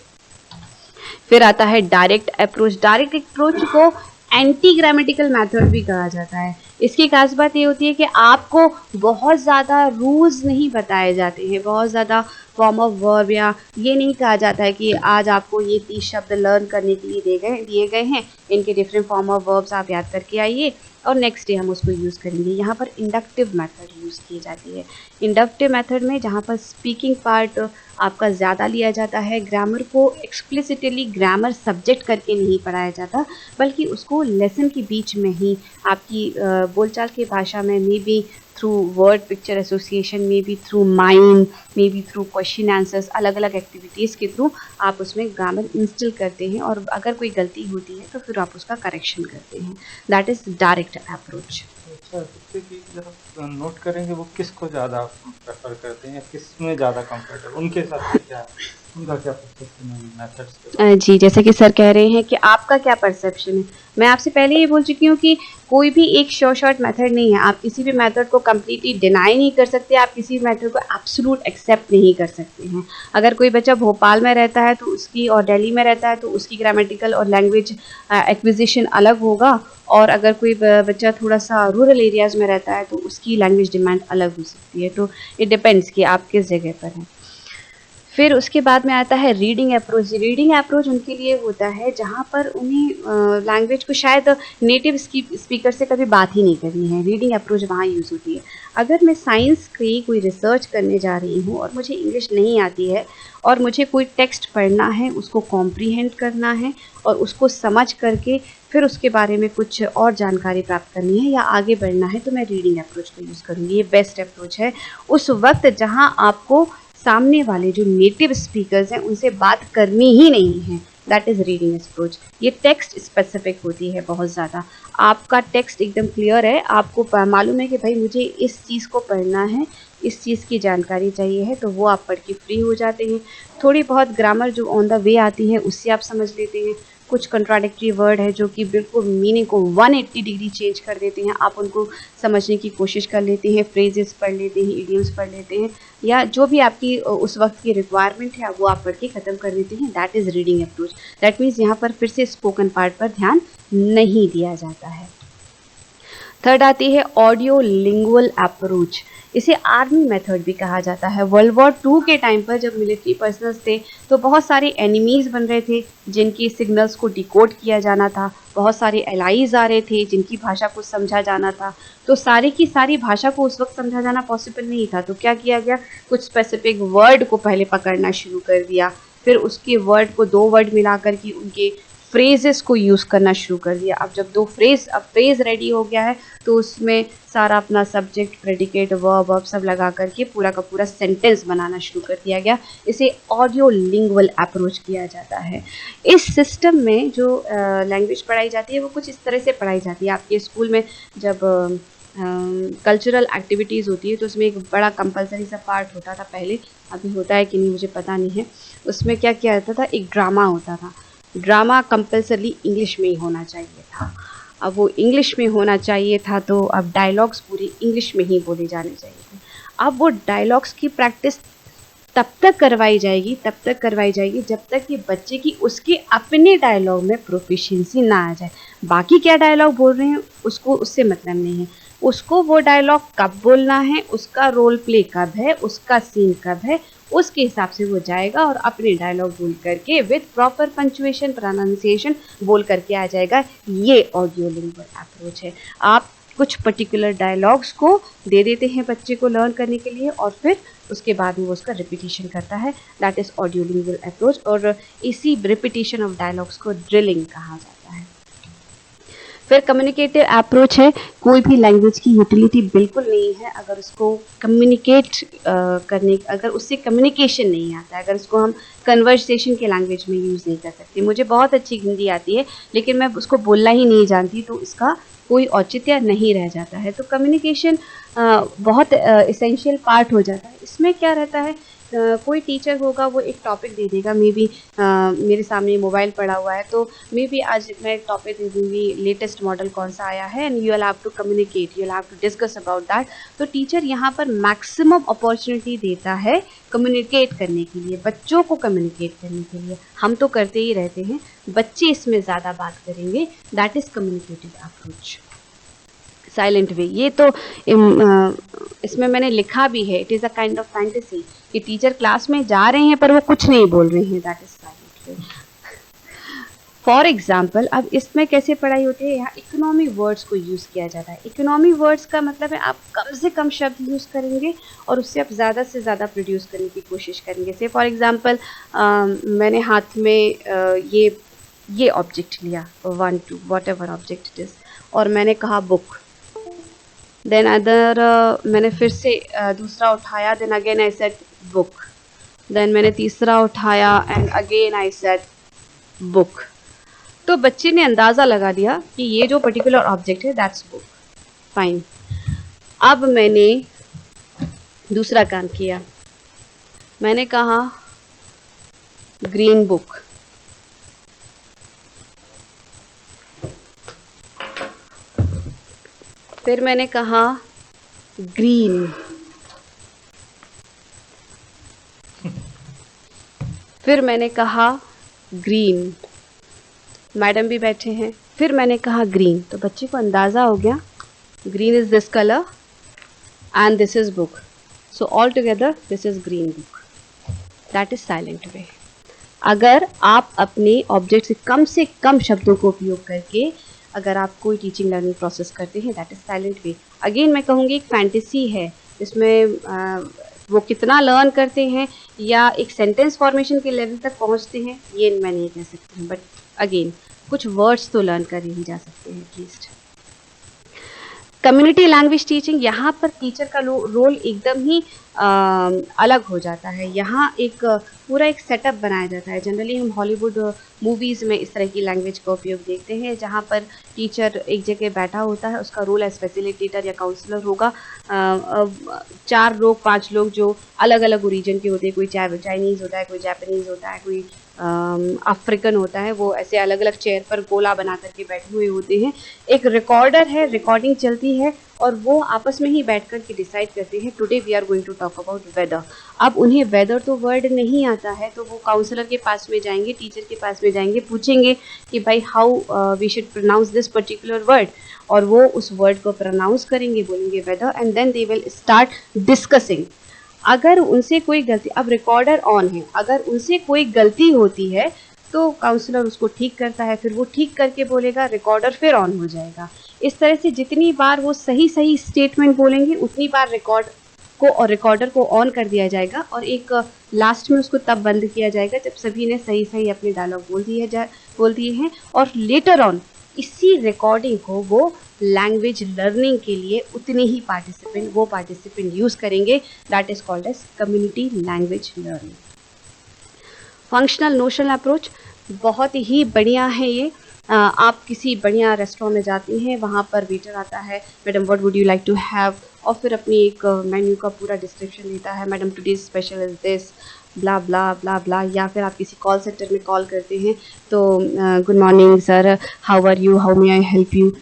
फिर आता है डायरेक्ट अप्रोच। डायरेक्ट अप्रोच को एंटी ग्रामेटिकल मेथड भी कहा जाता है। इसकी खास बात ये होती है कि आपको बहुत ज़्यादा रूल्स नहीं बताए जाते हैं, बहुत ज़्यादा फॉर्म ऑफ वर्ब या ये नहीं कहा जाता है कि आज आपको ये 30 शब्द लर्न करने के लिए दिए गए हैं, इनके डिफरेंट फॉर्म ऑफ वर्ब्स आप याद करके आइए और नेक्स्ट डे हम उसको यूज़ करेंगे। यहाँ पर इंडक्टिव मेथड यूज़ की जाती है। इंडक्टिव मेथड में जहाँ पर स्पीकिंग पार्ट आपका ज़्यादा लिया जाता है, ग्रामर को एक्सप्लिसिटली ग्रामर सब्जेक्ट करके नहीं पढ़ाया जाता, बल्कि उसको लेसन के बीच में ही आपकी बोलचाल की भाषा में may be through word picture association, may be through mime, may be through question answers, अलग अलग एक्टिविटीज़ के थ्रू आप उसमें ग्रामर इंस्टिल करते हैं और अगर कोई गलती होती है तो फिर आप उसका करेक्शन करते हैं। That is direct approach. अच्छा, इससे कि जब नोट करेंगे वो किसको ज़्यादा प्रेफर करते हैं या किस में ज़्यादा कंफर्ट है, उनके हिसाब से क्या उनका क्या परसेप्शन है मेथड्स जी, जैसे कि सर कह रहे हैं कि आपका क्या परसेप्शन है, मैं आपसे पहले ही बोल चुकी हूँ कि कोई भी एक शॉर्ट मेथड नहीं है। आप किसी भी मेथड को कम्प्लीटली डिनाई नहीं कर सकते, आप किसी भी मेथड को एब्सोल्यूट एक्सेप्ट नहीं कर सकते हैं। अगर कोई बच्चा भोपाल में रहता है तो उसकी, और दिल्ली में रहता है तो उसकी ग्रामेटिकल और लैंग्वेज एक्विजिशन अलग होगा, और अगर कोई बच्चा थोड़ा सा रूरल एरियाज़ में रहता है तो उसकी लैंग्वेज डिमांड अलग हो सकती है। तो इट डिपेंड्स कि आप किस जगह पर हैं। फिर उसके बाद में आता है रीडिंग अप्रोच। रीडिंग अप्रोच उनके लिए होता है जहाँ पर उन्हें लैंग्वेज को शायद नेटिव स्पीकर से कभी बात ही नहीं करनी है, रीडिंग अप्रोच वहाँ यूज़ होती है। अगर मैं साइंस की कोई रिसर्च करने जा रही हूँ और मुझे इंग्लिश नहीं आती है और मुझे कोई टेक्स्ट पढ़ना है, उसको कॉम्प्रीहेंड करना है और उसको समझ करके फिर उसके बारे में कुछ और जानकारी प्राप्त करनी है या आगे बढ़ना है, तो मैं रीडिंग अप्रोच का यूज़ करूँगी। ये बेस्ट अप्रोच है उस वक्त जहाँ आपको सामने वाले जो नेटिव स्पीकर्स हैं उनसे बात करनी ही नहीं है। That is reading approach. ये टेक्स्ट स्पेसिफिक होती है बहुत ज़्यादा। आपका टेक्स्ट एकदम क्लियर है, आपको मालूम है कि भाई मुझे इस चीज़ को पढ़ना है, इस चीज़ की जानकारी चाहिए है, तो वो आप पढ़ के फ्री हो जाते हैं। थोड़ी बहुत ग्रामर जो ऑन द वे आती है उससे आप समझ लेते हैं। कुछ कंट्राडिक्टरी वर्ड है जो कि बिल्कुल मीनिंग को 180 डिग्री चेंज कर देते हैं, आप उनको समझने की कोशिश कर लेते हैं, फ्रेजेस पढ़ लेते हैं, इडियम्स पढ़ लेते हैं, या जो भी आपकी उस वक्त की रिक्वायरमेंट है वो आप पढ़ के ख़त्म कर देते हैं। That is reading approach. That means यहाँ पर फिर से स्पोकन पार्ट पर ध्यान नहीं दिया जाता है। थर्ड आती है ऑडियो लिंगुअल अप्रोच। इसे आर्मी मेथड भी कहा जाता है। वर्ल्ड वॉर 2 के टाइम पर जब मिलिट्री पर्सनल्स थे तो बहुत सारे एनिमीज़ बन रहे थे जिनकी सिग्नल्स को डिकोड किया जाना था, बहुत सारे एलाइज आ रहे थे जिनकी भाषा को समझा जाना था। तो सारी की सारी भाषा को उस वक्त समझा जाना पॉसिबल नहीं था, तो क्या किया गया, कुछ स्पेसिफिक वर्ड को पहले पकड़ना शुरू कर दिया, फिर उसके वर्ड को 2 वर्ड मिला कर के उनके फ्रेजेस को यूज़ करना शुरू कर दिया। अब जब अब फ्रेज रेडी हो गया है तो उसमें सारा अपना सब्जेक्ट, प्रेडिकेट, वर्ब सब लगा करके पूरा का पूरा सेंटेंस बनाना शुरू कर दिया गया। इसे ऑडियो लिंगुअल अप्रोच किया जाता है। इस सिस्टम में जो लैंग्वेज पढ़ाई जाती है वो कुछ इस तरह से पढ़ाई जाती है। आपके स्कूल में जब कल्चरल एक्टिविटीज़ होती है तो उसमें एक बड़ा कंपलसरी सा पार्ट होता था पहले, अभी होता है कि नहीं मुझे पता नहीं है। उसमें क्या किया जाता था, एक ड्रामा होता था। ड्रामा कंपलसरी इंग्लिश में ही होना चाहिए था। अब वो इंग्लिश में होना चाहिए था तो अब डायलॉग्स पूरे इंग्लिश में ही बोले जाने चाहिए थे। अब वो डायलॉग्स की प्रैक्टिस तब तक करवाई जाएगी जब तक कि बच्चे की उसके अपने डायलॉग में प्रोफिशिएंसी ना आ जाए। बाकी क्या डायलॉग बोल रहे हैं उसको उससे मतलब नहीं है, उसको वो डायलॉग कब बोलना है, उसका रोल प्ले कब है, उसका सीन कब है, उसके हिसाब से वो जाएगा और अपने डायलॉग बोल करके विद प्रॉपर पंक्चुएशन, प्रोनाउंसिएशन बोल करके आ जाएगा। ये ऑडियो लिंगुअल अप्रोच है। आप कुछ पर्टिकुलर डायलॉग्स को दे देते हैं बच्चे को लर्न करने के लिए और फिर उसके बाद में वो उसका रिपीटिशन करता है। That is audio lingual approach. और इसी रिपीटिशन ऑफ डायलॉग्स को ड्रिलिंग कहा जाता है। फिर कम्युनिकेटिव अप्रोच है। कोई भी लैंग्वेज की यूटिलिटी बिल्कुल नहीं है अगर उसको कम्युनिकेट अगर उससे कम्युनिकेशन नहीं आता है, अगर उसको हम कन्वर्सेशन के लैंग्वेज में यूज़ नहीं कर सकते। मुझे बहुत अच्छी हिंदी आती है लेकिन मैं उसको बोलना ही नहीं जानती तो इसका कोई औचित्य नहीं रह जाता है। तो कम्युनिकेशन बहुत इसेंशियल पार्ट हो जाता है। इसमें क्या रहता है कोई टीचर होगा वो एक टॉपिक दे देगा, मे बी मेरे सामने मोबाइल पड़ा हुआ है तो मे बी आज मैं एक टॉपिक दे दूँगी लेटेस्ट मॉडल कौन सा आया है and you will have to communicate, you will have to discuss about that. तो टीचर यहाँ पर मैक्सिमम अपॉर्चुनिटी देता है कम्युनिकेट करने के लिए, बच्चों को कम्युनिकेट करने के लिए। हम तो करते ही रहते हैं, बच्चे इसमें ज़्यादा बात करेंगे, that is communicative approach. Silent way, ये तो इसमें मैंने लिखा भी है, it is a kind of fantasy कि टीचर क्लास में जा रहे हैं पर वो कुछ नहीं बोल रहे हैं, that is silent way. For example, अब इसमें कैसे पढ़ाई होती है, यहाँ इकोनॉमी वर्ड्स को यूज़ किया जाता है। इकोनॉमी वर्ड्स का मतलब है आप कम से कम शब्द यूज़ करेंगे और उससे आप ज़्यादा से ज़्यादा प्रोड्यूस करने की कोशिश करेंगे। से फॉर एग्जाम्पल मैंने हाथ में ये ऑब्जेक्ट लिया, 1 2 what ever object it is, और मैंने कहा बुक, देन अदर मैंने फिर से दूसरा उठाया, then again I said book, then मैंने तीसरा उठाया and again I said book. तो बच्चे ने अंदाज़ा लगा दिया कि ये जो पर्टिकुलर ऑब्जेक्ट है दैट्स बुक, फाइन। अब मैंने दूसरा काम किया, मैंने कहा ग्रीन बुक, फिर मैंने कहा ग्रीन, फिर मैंने कहा ग्रीन, मैडम भी बैठे हैं, फिर मैंने कहा ग्रीन। तो बच्चे को अंदाज़ा हो गया green is this colour and this is book, so all together this is green book, that is silent way. अगर आप अपने ऑब्जेक्ट से कम शब्दों को उपयोग करके अगर आप कोई टीचिंग लर्निंग प्रोसेस करते हैं, that is silent way. Again मैं कहूँगी एक फैंटेसी है, इसमें वो कितना लर्न करते हैं या एक सेंटेंस फॉर्मेशन के लेवल तक पहुँचते हैं ये मैं नहीं कह सकती हूँ, बट अगेन कुछ वर्ड्स तो लर्न कर ही जा सकते हैं एटलीस्ट। कम्युनिटी लैंग्वेज टीचिंग, यहाँ पर टीचर का रोल एकदम ही अलग हो जाता है। यहाँ एक पूरा एक सेटअप बनाया जाता है। जनरली हम हॉलीवुड मूवीज़ में इस तरह की लैंग्वेज का उपयोग देखते हैं, जहाँ पर टीचर एक जगह बैठा होता है, उसका रोल एज फैसिलिटेटर या काउंसलर होगा। 4 लोग 5 लोग जो अलग अलग ओरिजिन के होते हैं, कोई चाइनीज़ होता है, कोई जापानीज़ होता है, कोई अफ्रीकन होता है, वो ऐसे अलग अलग चेयर पर गोला बना करके बैठे हुए होते हैं। एक रिकॉर्डर है, रिकॉर्डिंग चलती है और वो आपस में ही बैठ कर के डिसाइड करते हैं today we are going to talk about weather. अब उन्हें वेदर तो वर्ड नहीं आता है, तो वो काउंसलर के पास में जाएंगे, टीचर के पास में जाएंगे, पूछेंगे कि भाई how we should pronounce this particular word, और वो उस वर्ड को प्रोनाउंस करेंगे, बोलेंगे weather, and then they will start discussing. अगर उनसे कोई गलती, अब रिकॉर्डर ऑन है, अगर उनसे कोई गलती होती है तो काउंसलर उसको ठीक करता है, फिर वो ठीक करके बोलेगा, रिकॉर्डर फिर ऑन हो जाएगा। इस तरह से जितनी बार वो सही सही स्टेटमेंट बोलेंगे उतनी बार रिकॉर्ड को और रिकॉर्डर को ऑन कर दिया जाएगा, और एक लास्ट में उसको तब बंद किया जाएगा जब सभी ने सही सही अपने डायलॉग बोल दिए हैं, और लेटर ऑन इसी रिकॉर्डिंग को वो लैंग्वेज लर्निंग के लिए उतने ही पार्टिसिपेंट यूज़ करेंगे, that is called as community language learning. Functional notional approach बहुत ही बढ़िया है ये। आप किसी बढ़िया रेस्टोरेंट में जाते हैं, वहाँ पर वेटर आता है, madam what would you like to have, और फिर अपनी एक मेन्यू का पूरा डिस्क्रिप्शन देता है, madam today special is this blah blah blah blah. या फिर आप किसी कॉल सेंटर में कॉल करते हैं तो good morning sir, how are you, how may I help you.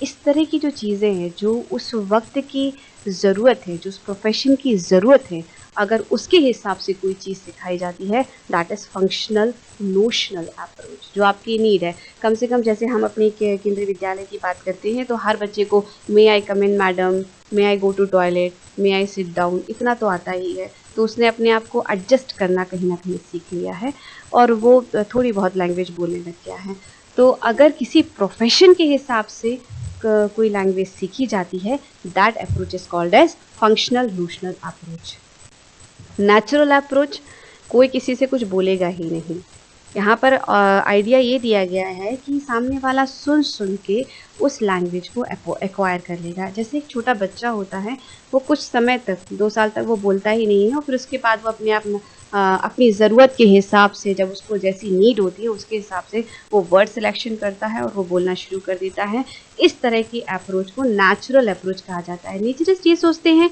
इस तरह की जो चीज़ें हैं, जो उस वक्त की ज़रूरत है, जो उस प्रोफेशन की ज़रूरत है, अगर उसके हिसाब से कोई चीज़ सिखाई जाती है, that is functional notional approach, जो आपकी नीड है। कम से कम जैसे हम अपने केंद्रीय विद्यालय की बात करते हैं तो हर बच्चे को may I come in madam, may I go to toilet, may I sit down, इतना तो आता ही है। तो उसने अपने आप को एडजस्ट करना कहीं ना कहीं सीख लिया है और वो थोड़ी बहुत लैंग्वेज बोलने लग गया है। तो अगर किसी प्रोफेशन के हिसाब से कोई लैंग्वेज सीखी जाती है, that approach is called as functional notional approach. Natural approach, कोई किसी से कुछ बोलेगा ही नहीं। यहाँ पर आइडिया ये दिया गया है कि सामने वाला सुन के उस लैंग्वेज को एक्वायर कर लेगा। जैसे एक छोटा बच्चा होता है, वो कुछ समय तक 2 साल तक वो बोलता ही नहीं है और फिर उसके बाद वो अपने आप अपनी ज़रूरत के हिसाब से, जब उसको जैसी नीड होती है उसके हिसाब से वो वर्ड सिलेक्शन करता है और वो बोलना शुरू कर देता है। इस तरह की अप्रोच को नेचुरल अप्रोच कहा जाता है। नेचुरलिस्ट ये सोचते हैं,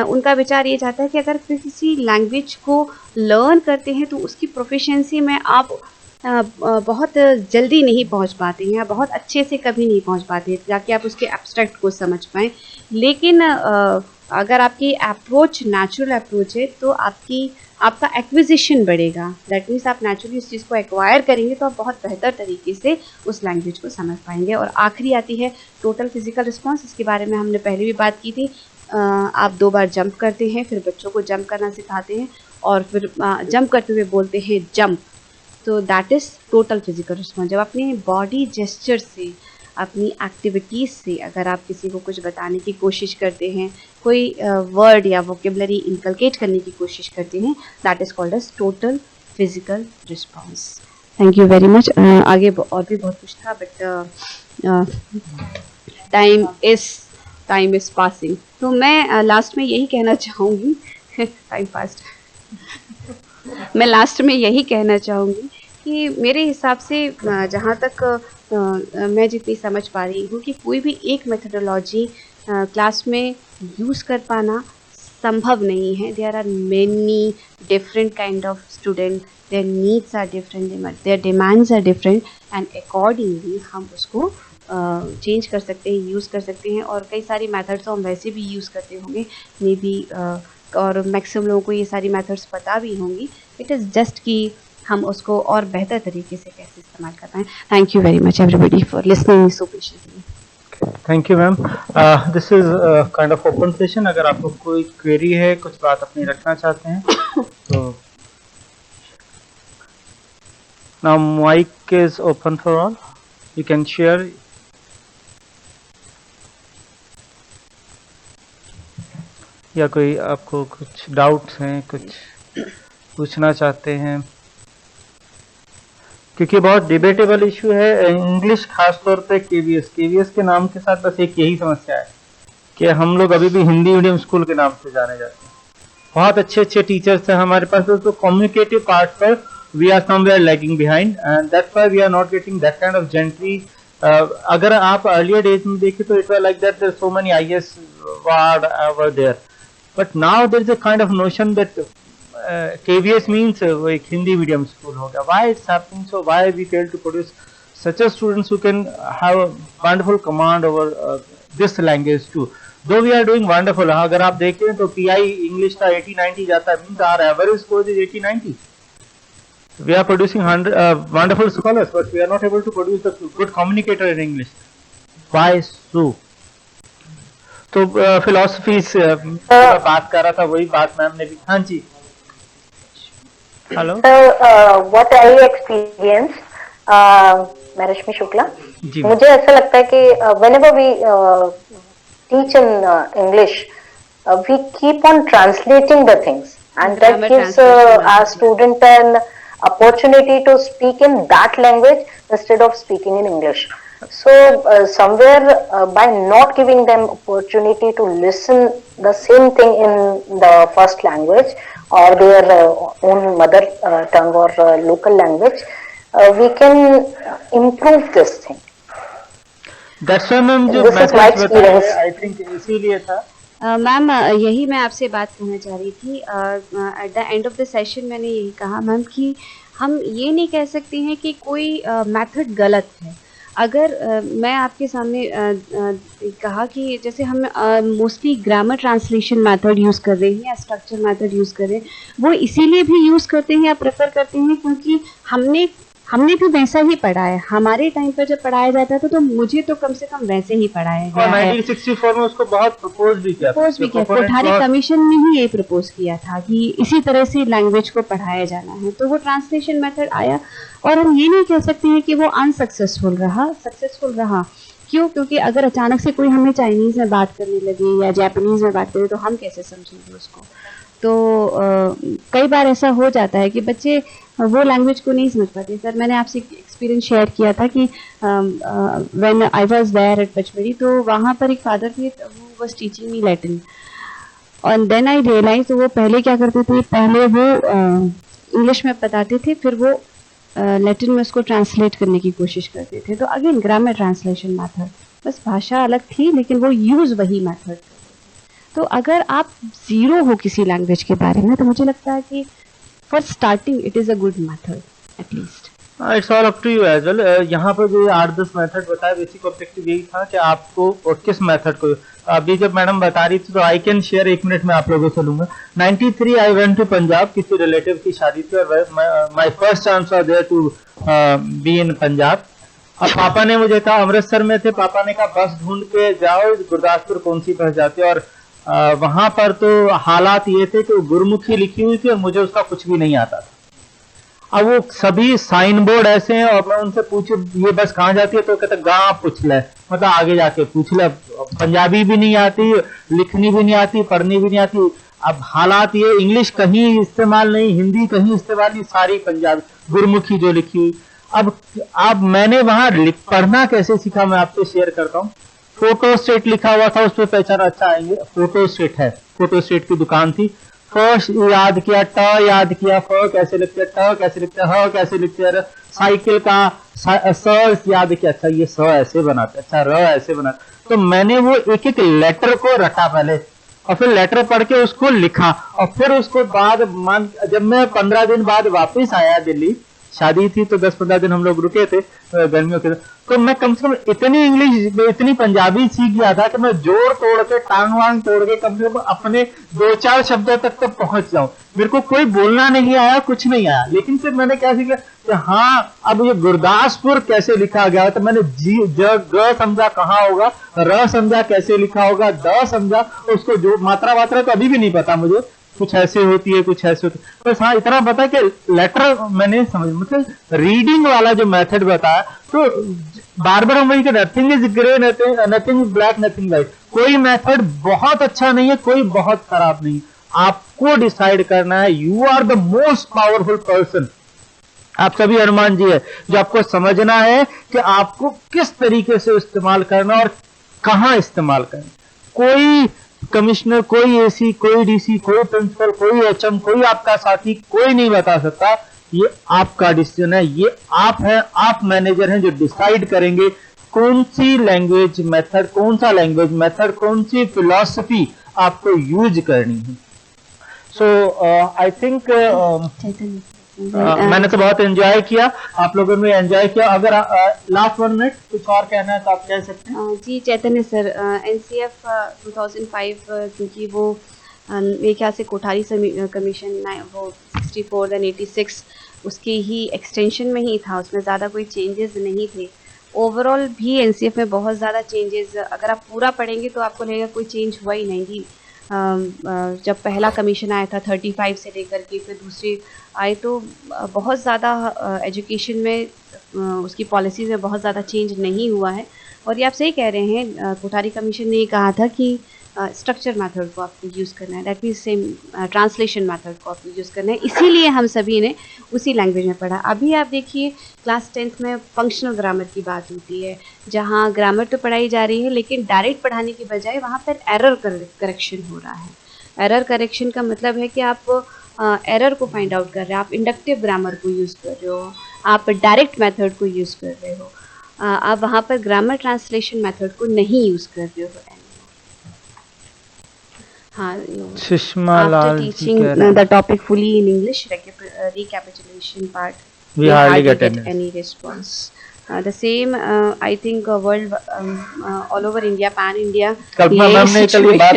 उनका विचार ये चाहता है कि अगर किसी लैंग्वेज को लर्न करते हैं तो उसकी प्रोफिशिएंसी में आप बहुत जल्दी नहीं पहुंच पाते हैं या बहुत अच्छे से कभी नहीं पहुंच पाते ताकि आप उसके एब्स्ट्रैक्ट को समझ पाएँ। लेकिन अगर आपकी अप्रोच नेचुरल अप्रोच है तो आपका एक्विजिशन बढ़ेगा। दैट मीन्स आप नेचुरली इस चीज़ को एक्वायर करेंगे तो आप बहुत बेहतर तरीके से उस लैंग्वेज को समझ पाएंगे। और आखिरी आती है टोटल फिजिकल रिस्पॉन्स। इसके बारे में हमने पहले भी बात की थी। आप 2 बार जंप करते हैं, फिर बच्चों को जंप करना सिखाते हैं और फिर जंप करते हुए बोलते हैं जंप, तो that is total physical response. जब अपने बॉडी जेस्चर से, अपनी एक्टिविटीज़ से अगर आप किसी को कुछ बताने की कोशिश करते हैं, कोई वर्ड या वोकेबलरी इनकलकेट करने की कोशिश करते हैं, that is called as total physical response. Thank you very much. आगे और भी बहुत कुछ था बट टाइम इज़ पासिंग। तो मैं लास्ट में यही कहना चाहूँगी टाइम पास्ट मैं लास्ट में यही कहना चाहूँगी कि मेरे हिसाब से जहाँ तक मैं जितनी समझ पा रही हूँ कि कोई भी एक मेथडोलॉजी क्लास में यूज़ कर पाना संभव नहीं है। There are many different kind of student, their needs are different, their demands are different and accordingly हम उसको चेंज कर सकते हैं, यूज़ कर सकते हैं। और कई सारी मेथड्स तो हम वैसे भी यूज़ करते होंगे मे बी, और मैक्सिमम लोगों को ये सारी मेथड्स पता भी होंगी। इट इज़ जस्ट कि हम उसको और बेहतर तरीके से कैसे इस्तेमाल कर पाएँ। Thank you very much everybody for listening so patiently. Thank you ma'am. This is kind of open session. अगर आपको कोई क्वेरी है, कुछ बात अपनी रखना चाहते हैं तो now mic is open for all, you can share. या कोई आपको कुछ डाउट्स हैं, कुछ पूछना चाहते हैं, क्योंकि बहुत डिबेटेबल इशू है इंग्लिश, खास तौर पे केवीएस के नाम के साथ बस एक यही समस्या है कि हम लोग अभी भी हिंदी मीडियम स्कूल के नाम से जाने जाते हैं। बहुत अच्छे अच्छे टीचर्स हैं हमारे पास, तो कम्युनिकेटिव पार्ट पर we are somewhere lagging behind and that's why we are not getting that kind of gently. अगर आप अर्लियर डेज में देखें तो it was like that, there so many IAS word were there, but now there is a kind of notion that KVS means वो एक Hindi medium school हो गया। Why it's happening so? Why we fail to produce such a students who can have a wonderful command over this language too? Though we are doing wonderful, अगर आप देखें तो PI English का 80-90 जाता है, means our average score is 80-90. We are producing wonderful scholars, but we are not able to produce a good communicator in English. Why so? तो philosophy से बात कर रहा था, वही बात मैम ने भी। हाँ जी, हेलो। what I experience, मैं रश्मि शुक्ला। मुझे ऐसा लगता है कि whenever we teach in English, we keep on translating the things, and that gives our student an opportunity to speak in that language instead of speaking in English. So somewhere by not giving them opportunity to listen the same thing in the first language or their own mother tongue or local language, we can improve this thing. That's why ma'am जो message बताया I think इसीलिए था। Ma'am यही मैं आपसे बात कहना चाह रही थी। At the end of the session मैंने यही कहा मैम कि हम ये नहीं कह सकते हैं कि कोई मेथड गलत है। अगर मैं आपके सामने कहा कि जैसे हम mostly grammar translation method use कर रहे हैं या स्ट्रक्चर मेथड यूज़ कर रहे हैं, वो इसीलिए भी यूज़ करते हैं या प्रेफर करते हैं क्योंकि हमने भी वैसा ही पढ़ा है। हमारे टाइम पर जब पढ़ाया जाता था तो मुझे तो कम से कम वैसे ही पढ़ाया गया है। 1964 में उसको बहुत प्रपोज भी किया। कोठारी कमीशन ने ही ये प्रपोज किया था कि इसी तरह से लैंग्वेज को पढ़ाया जाना है, तो वो ट्रांसलेशन मेथड आया और हम ये नहीं कह सकते हैं कि वो अनसक्सेसफुल रहा, सक्सेसफुल रहा। क्यों? क्योंकि अगर अचानक से कोई हमें चाइनीज़ में बात करने लगे या जापानीज़ में बात करे तो हम कैसे समझेंगे उसको। तो कई बार ऐसा हो जाता है कि बच्चे वो लैंग्वेज को नहीं समझ पाते। सर मैंने आपसे एक्सपीरियंस शेयर किया था कि when I was there at Pachmarhi, तो वहाँ पर एक फादर थे, वो वाज टीचिंग मी लैटिन। और देन आई रियलाइज, तो वो पहले क्या करते थे, पहले वो इंग्लिश में बताते थे, फिर वो लैटिन में उसको ट्रांसलेट करने की कोशिश करते थे। तो अगेन ग्रामर ट्रांसलेशन मेथड, बस भाषा अलग थी लेकिन वो यूज वही मेथड। तो अगर आप जीरो हो किसी लैंग्वेज के बारे में, तो मुझे लगता है कि for starting it is a good method at least. It's all up to you as well. यहाँ पर जो 8-10 मेथड बताया, बेसिक ऑब्जेक्टिव यही था कि आपको और किस मेथड को, अभी जब मैडम बता रही थी तो आई कैन शेयर, 1 मिनट में आप लोगों से लूंगा। 93 आई वेंट टू पंजाब, किसी रिलेटिव की शादी थी और my first chance was there to be in Punjab. अब पापा ने मुझे कहा, अमृतसर में थे, पापा ने कहा बस ढूंढ के जाओ गुरदासपुर कौन सी बस जाती है। और वहां पर तो हालात ये थे कि गुरमुखी लिखी हुई थी और मुझे उसका कुछ भी नहीं आता था। अब वो सभी साइन बोर्ड ऐसे हैं और मैं उनसे पूछूं ये बस कहाँ जाती है, तो कहते गाँव पूछ ले, मतलब आगे जाके पूछ ले। पंजाबी भी नहीं आती, लिखनी भी नहीं आती, पढ़नी भी नहीं आती। अब हालात ये, इंग्लिश कहीं इस्तेमाल नहीं, हिंदी कहीं इस्तेमाल नहीं, सारी पंजाबी गुरमुखी जो लिखी हुई। अब मैंने वहां पढ़ना कैसे सीखा, मैं आपसे शेयर करता हूँ। फोटो स्टेट लिखा हुआ था, उस पर पहचान अच्छा आएंगे, फोटो स्टेट है, फोटो स्टेट की दुकान थी। फर्स्ट याद किया, ट याद किया, फ कैसे लिखते, ट कैसे लिखते, ह कैसे लिखते, साइकिल का स याद किया, अच्छा ये स ऐसे बनाते, अच्छा र ऐसे बनाते। तो मैंने वो एक एक लेटर को रटा पहले और फिर लेटर पढ़ के उसको लिखा। और फिर उसको बाद जब मैं 15 दिन बाद वापस आया दिल्ली, शादी थी तो 10-15 दिन हम लोग रुके थे गर्मियों के, तो मैं कम से कम इतनी इंग्लिश, इतनी पंजाबी सीख गया था कि मैं जोड़ तोड़ के, टांग वांग तोड़ के कम से कम अपने 2-4 शब्दों तक तो पहुंच जाऊं। मेरे को कोई बोलना नहीं आया, कुछ नहीं आया, लेकिन फिर मैंने क्या सीखा कि हाँ अब ये गुरदासपुर कैसे लिखा गया, तो मैंने ग समझा कहाँ होगा, र समझा कैसे लिखा होगा, द समझा, उसको जो मात्रा तो अभी भी नहीं पता मुझे, कुछ ऐसे होती है, कुछ ऐसे होती है, बस हाँ इतना पता कि लेटर मैंने समझ, मतलब रीडिंग वाला जो मेथड बताया। तो बार बार हम वही कि nothing is grey, nothing is black, nothing white. कोई मेथड बहुत अच्छा नहीं है, कोई बहुत खराब नहीं है, आपको डिसाइड करना है। You are the most powerful person, आप सभी हनुमान जी है, जो आपको समझना है कि आपको किस तरीके से इस्तेमाल करना और कहां इस्तेमाल करना। कोई कमिश्नर, कोई एसी, कोई डीसी, कोई प्रिंसिपल, कोई एचएम, कोई आपका साथी, कोई नहीं बता सकता। ये आपका डिसीजन है, ये आप हैं, आप मैनेजर हैं जो डिसाइड करेंगे कौन सी लैंग्वेज मेथड, कौन सा लैंग्वेज मेथड, कौन सी फिलॉसफी आपको यूज करनी है। सो आई थिंक मैंने तो बहुत एंजॉय किया, आप लोगों ने एंजॉय किया। अगर लास्ट 1 मिनट कुछ और कहना है तो आप कह सकते हैं। जी चैतन्य सर, एनसीएफ 2005, क्योंकि वो मेरे ख्याल से कोठारी कमीशन वो 64 और 86 उसकी ही एक्सटेंशन में ही था, उसमें ज़्यादा कोई चेंजेस नहीं थे। ओवरऑल भी एनसीएफ में बहुत ज़्यादा चेंजेस, अगर आप पूरा पढ़ेंगे तो आपको लगेगा कोई चेंज हुआ ही नहीं। जब पहला कमीशन आया था 35 से लेकर के फिर दूसरी आए, तो बहुत ज़्यादा एजुकेशन में उसकी पॉलिसीज़ में बहुत ज़्यादा चेंज नहीं हुआ है। और ये आप सही कह रहे हैं, कोठारी कमीशन ने ये कहा था कि स्ट्रक्चर मेथड को आपको यूज़ करना है, that means same translation method को आपको यूज़ करना है, इसीलिए हम सभी ने उसी लैंग्वेज में पढ़ा। अभी आप देखिए क्लास 10th में फंक्शनल ग्रामर की बात होती है, जहाँ ग्रामर तो पढ़ाई जा रही है लेकिन डायरेक्ट पढ़ाने की बजाय वहाँ पर एरर करेक्शन हो रहा है। एरर करेक्शन का मतलब है कि आप एरर को फाइंड आउट कर रहे हैं, आप इंडक्टिव ग्रामर को यूज़ कर रहे हो, आप डायरेक्ट मेथड को यूज़ कर रहे हो, आप वहाँ पर ग्रामर ट्रांसलेशन मेथड को नहीं यूज़ कर रहे हो। After teaching the topic fully in English, recapitulation part, we hardly get any response. The same, I think, world all over India, pan India. Kalpana ma'am ने कल ये बात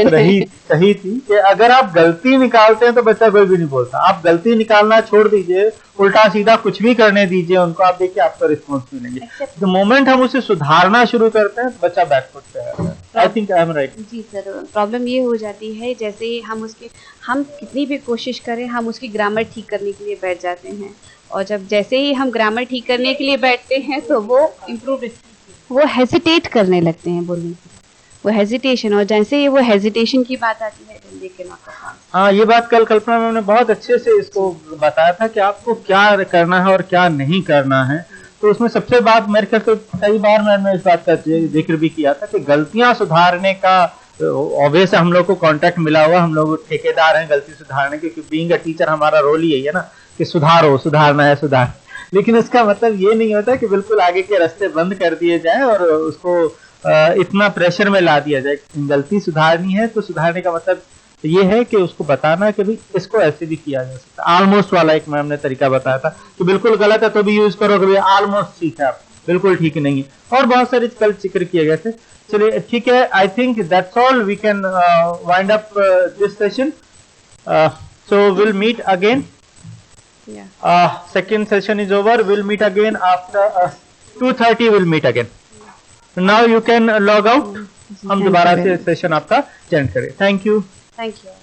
कही थी कि अगर आप गलती निकालते हैं तो बच्चा कोई भी नहीं बोलता, आप गलती निकालना छोड़ दीजिए, उल्टा सीधा कुछ भी करने दीजिए उनको, आप देखिए आपका रिस्पॉन्स मिलेंगे। द मोमेंट हम उसे सुधारना शुरू करते हैं बच्चा बैकफुट पे है। I think I am right. जी सर, प्रॉब्लम ये हो जाती है जैसे ही हम कितनी भी कोशिश करें, हम उसकी ग्रामर ठीक करने के लिए बैठ जाते हैं, और जैसे ही हम ग्रामर ठीक करने के लिए बैठते हैं तो वो हेजिटेट करने लगते हैं बोलने की, वो हेजिटेशन, और जैसे ही वो हेजिटेशन की बात आती है then they cannot perform। हाँ, ये बात कल कल्पना मैम ने बहुत अच्छे से इसको बताया था कि आपको क्या करना है और क्या नहीं करना है। तो उसमें सबसे बात मेरे ख्याल से कई बार मैंने इस बात का जिक्र भी किया था कि गलतियां सुधारने का ऑब्वियस हम लोग को कॉन्ट्रैक्ट मिला हुआ, हम लोग ठेकेदार हैं गलती सुधारने के, क्योंकि बीइंग अ टीचर हमारा रोल ही यही है ना कि सुधारो, सुधारना है, सुधार। लेकिन इसका मतलब ये नहीं होता कि बिल्कुल आगे के रास्ते बंद कर दिए जाए और उसको इतना प्रेशर में ला दिया जाए। गलती सुधारनी है तो सुधारने का मतलब ये है कि उसको बताना कि भाई इसको ऐसे भी किया जा सकता है। ऑलमोस्ट वाला एक मैम ने तरीका बताया था कि बिल्कुल गलत है तो भी यूज करो कि भाई ऑलमोस्ट ठीक है, आप बिल्कुल ठीक नहीं है। और बहुत सारे कल जिक्र किए गए थे। चलिए ठीक है, I think that's all, we can wind up this session. So will meet again, second session is over, we'll meet again after 2:30 we'll meet again. Now you can log out, हम दोबारा से सेशन आपका change करें। Thank you. Thank you.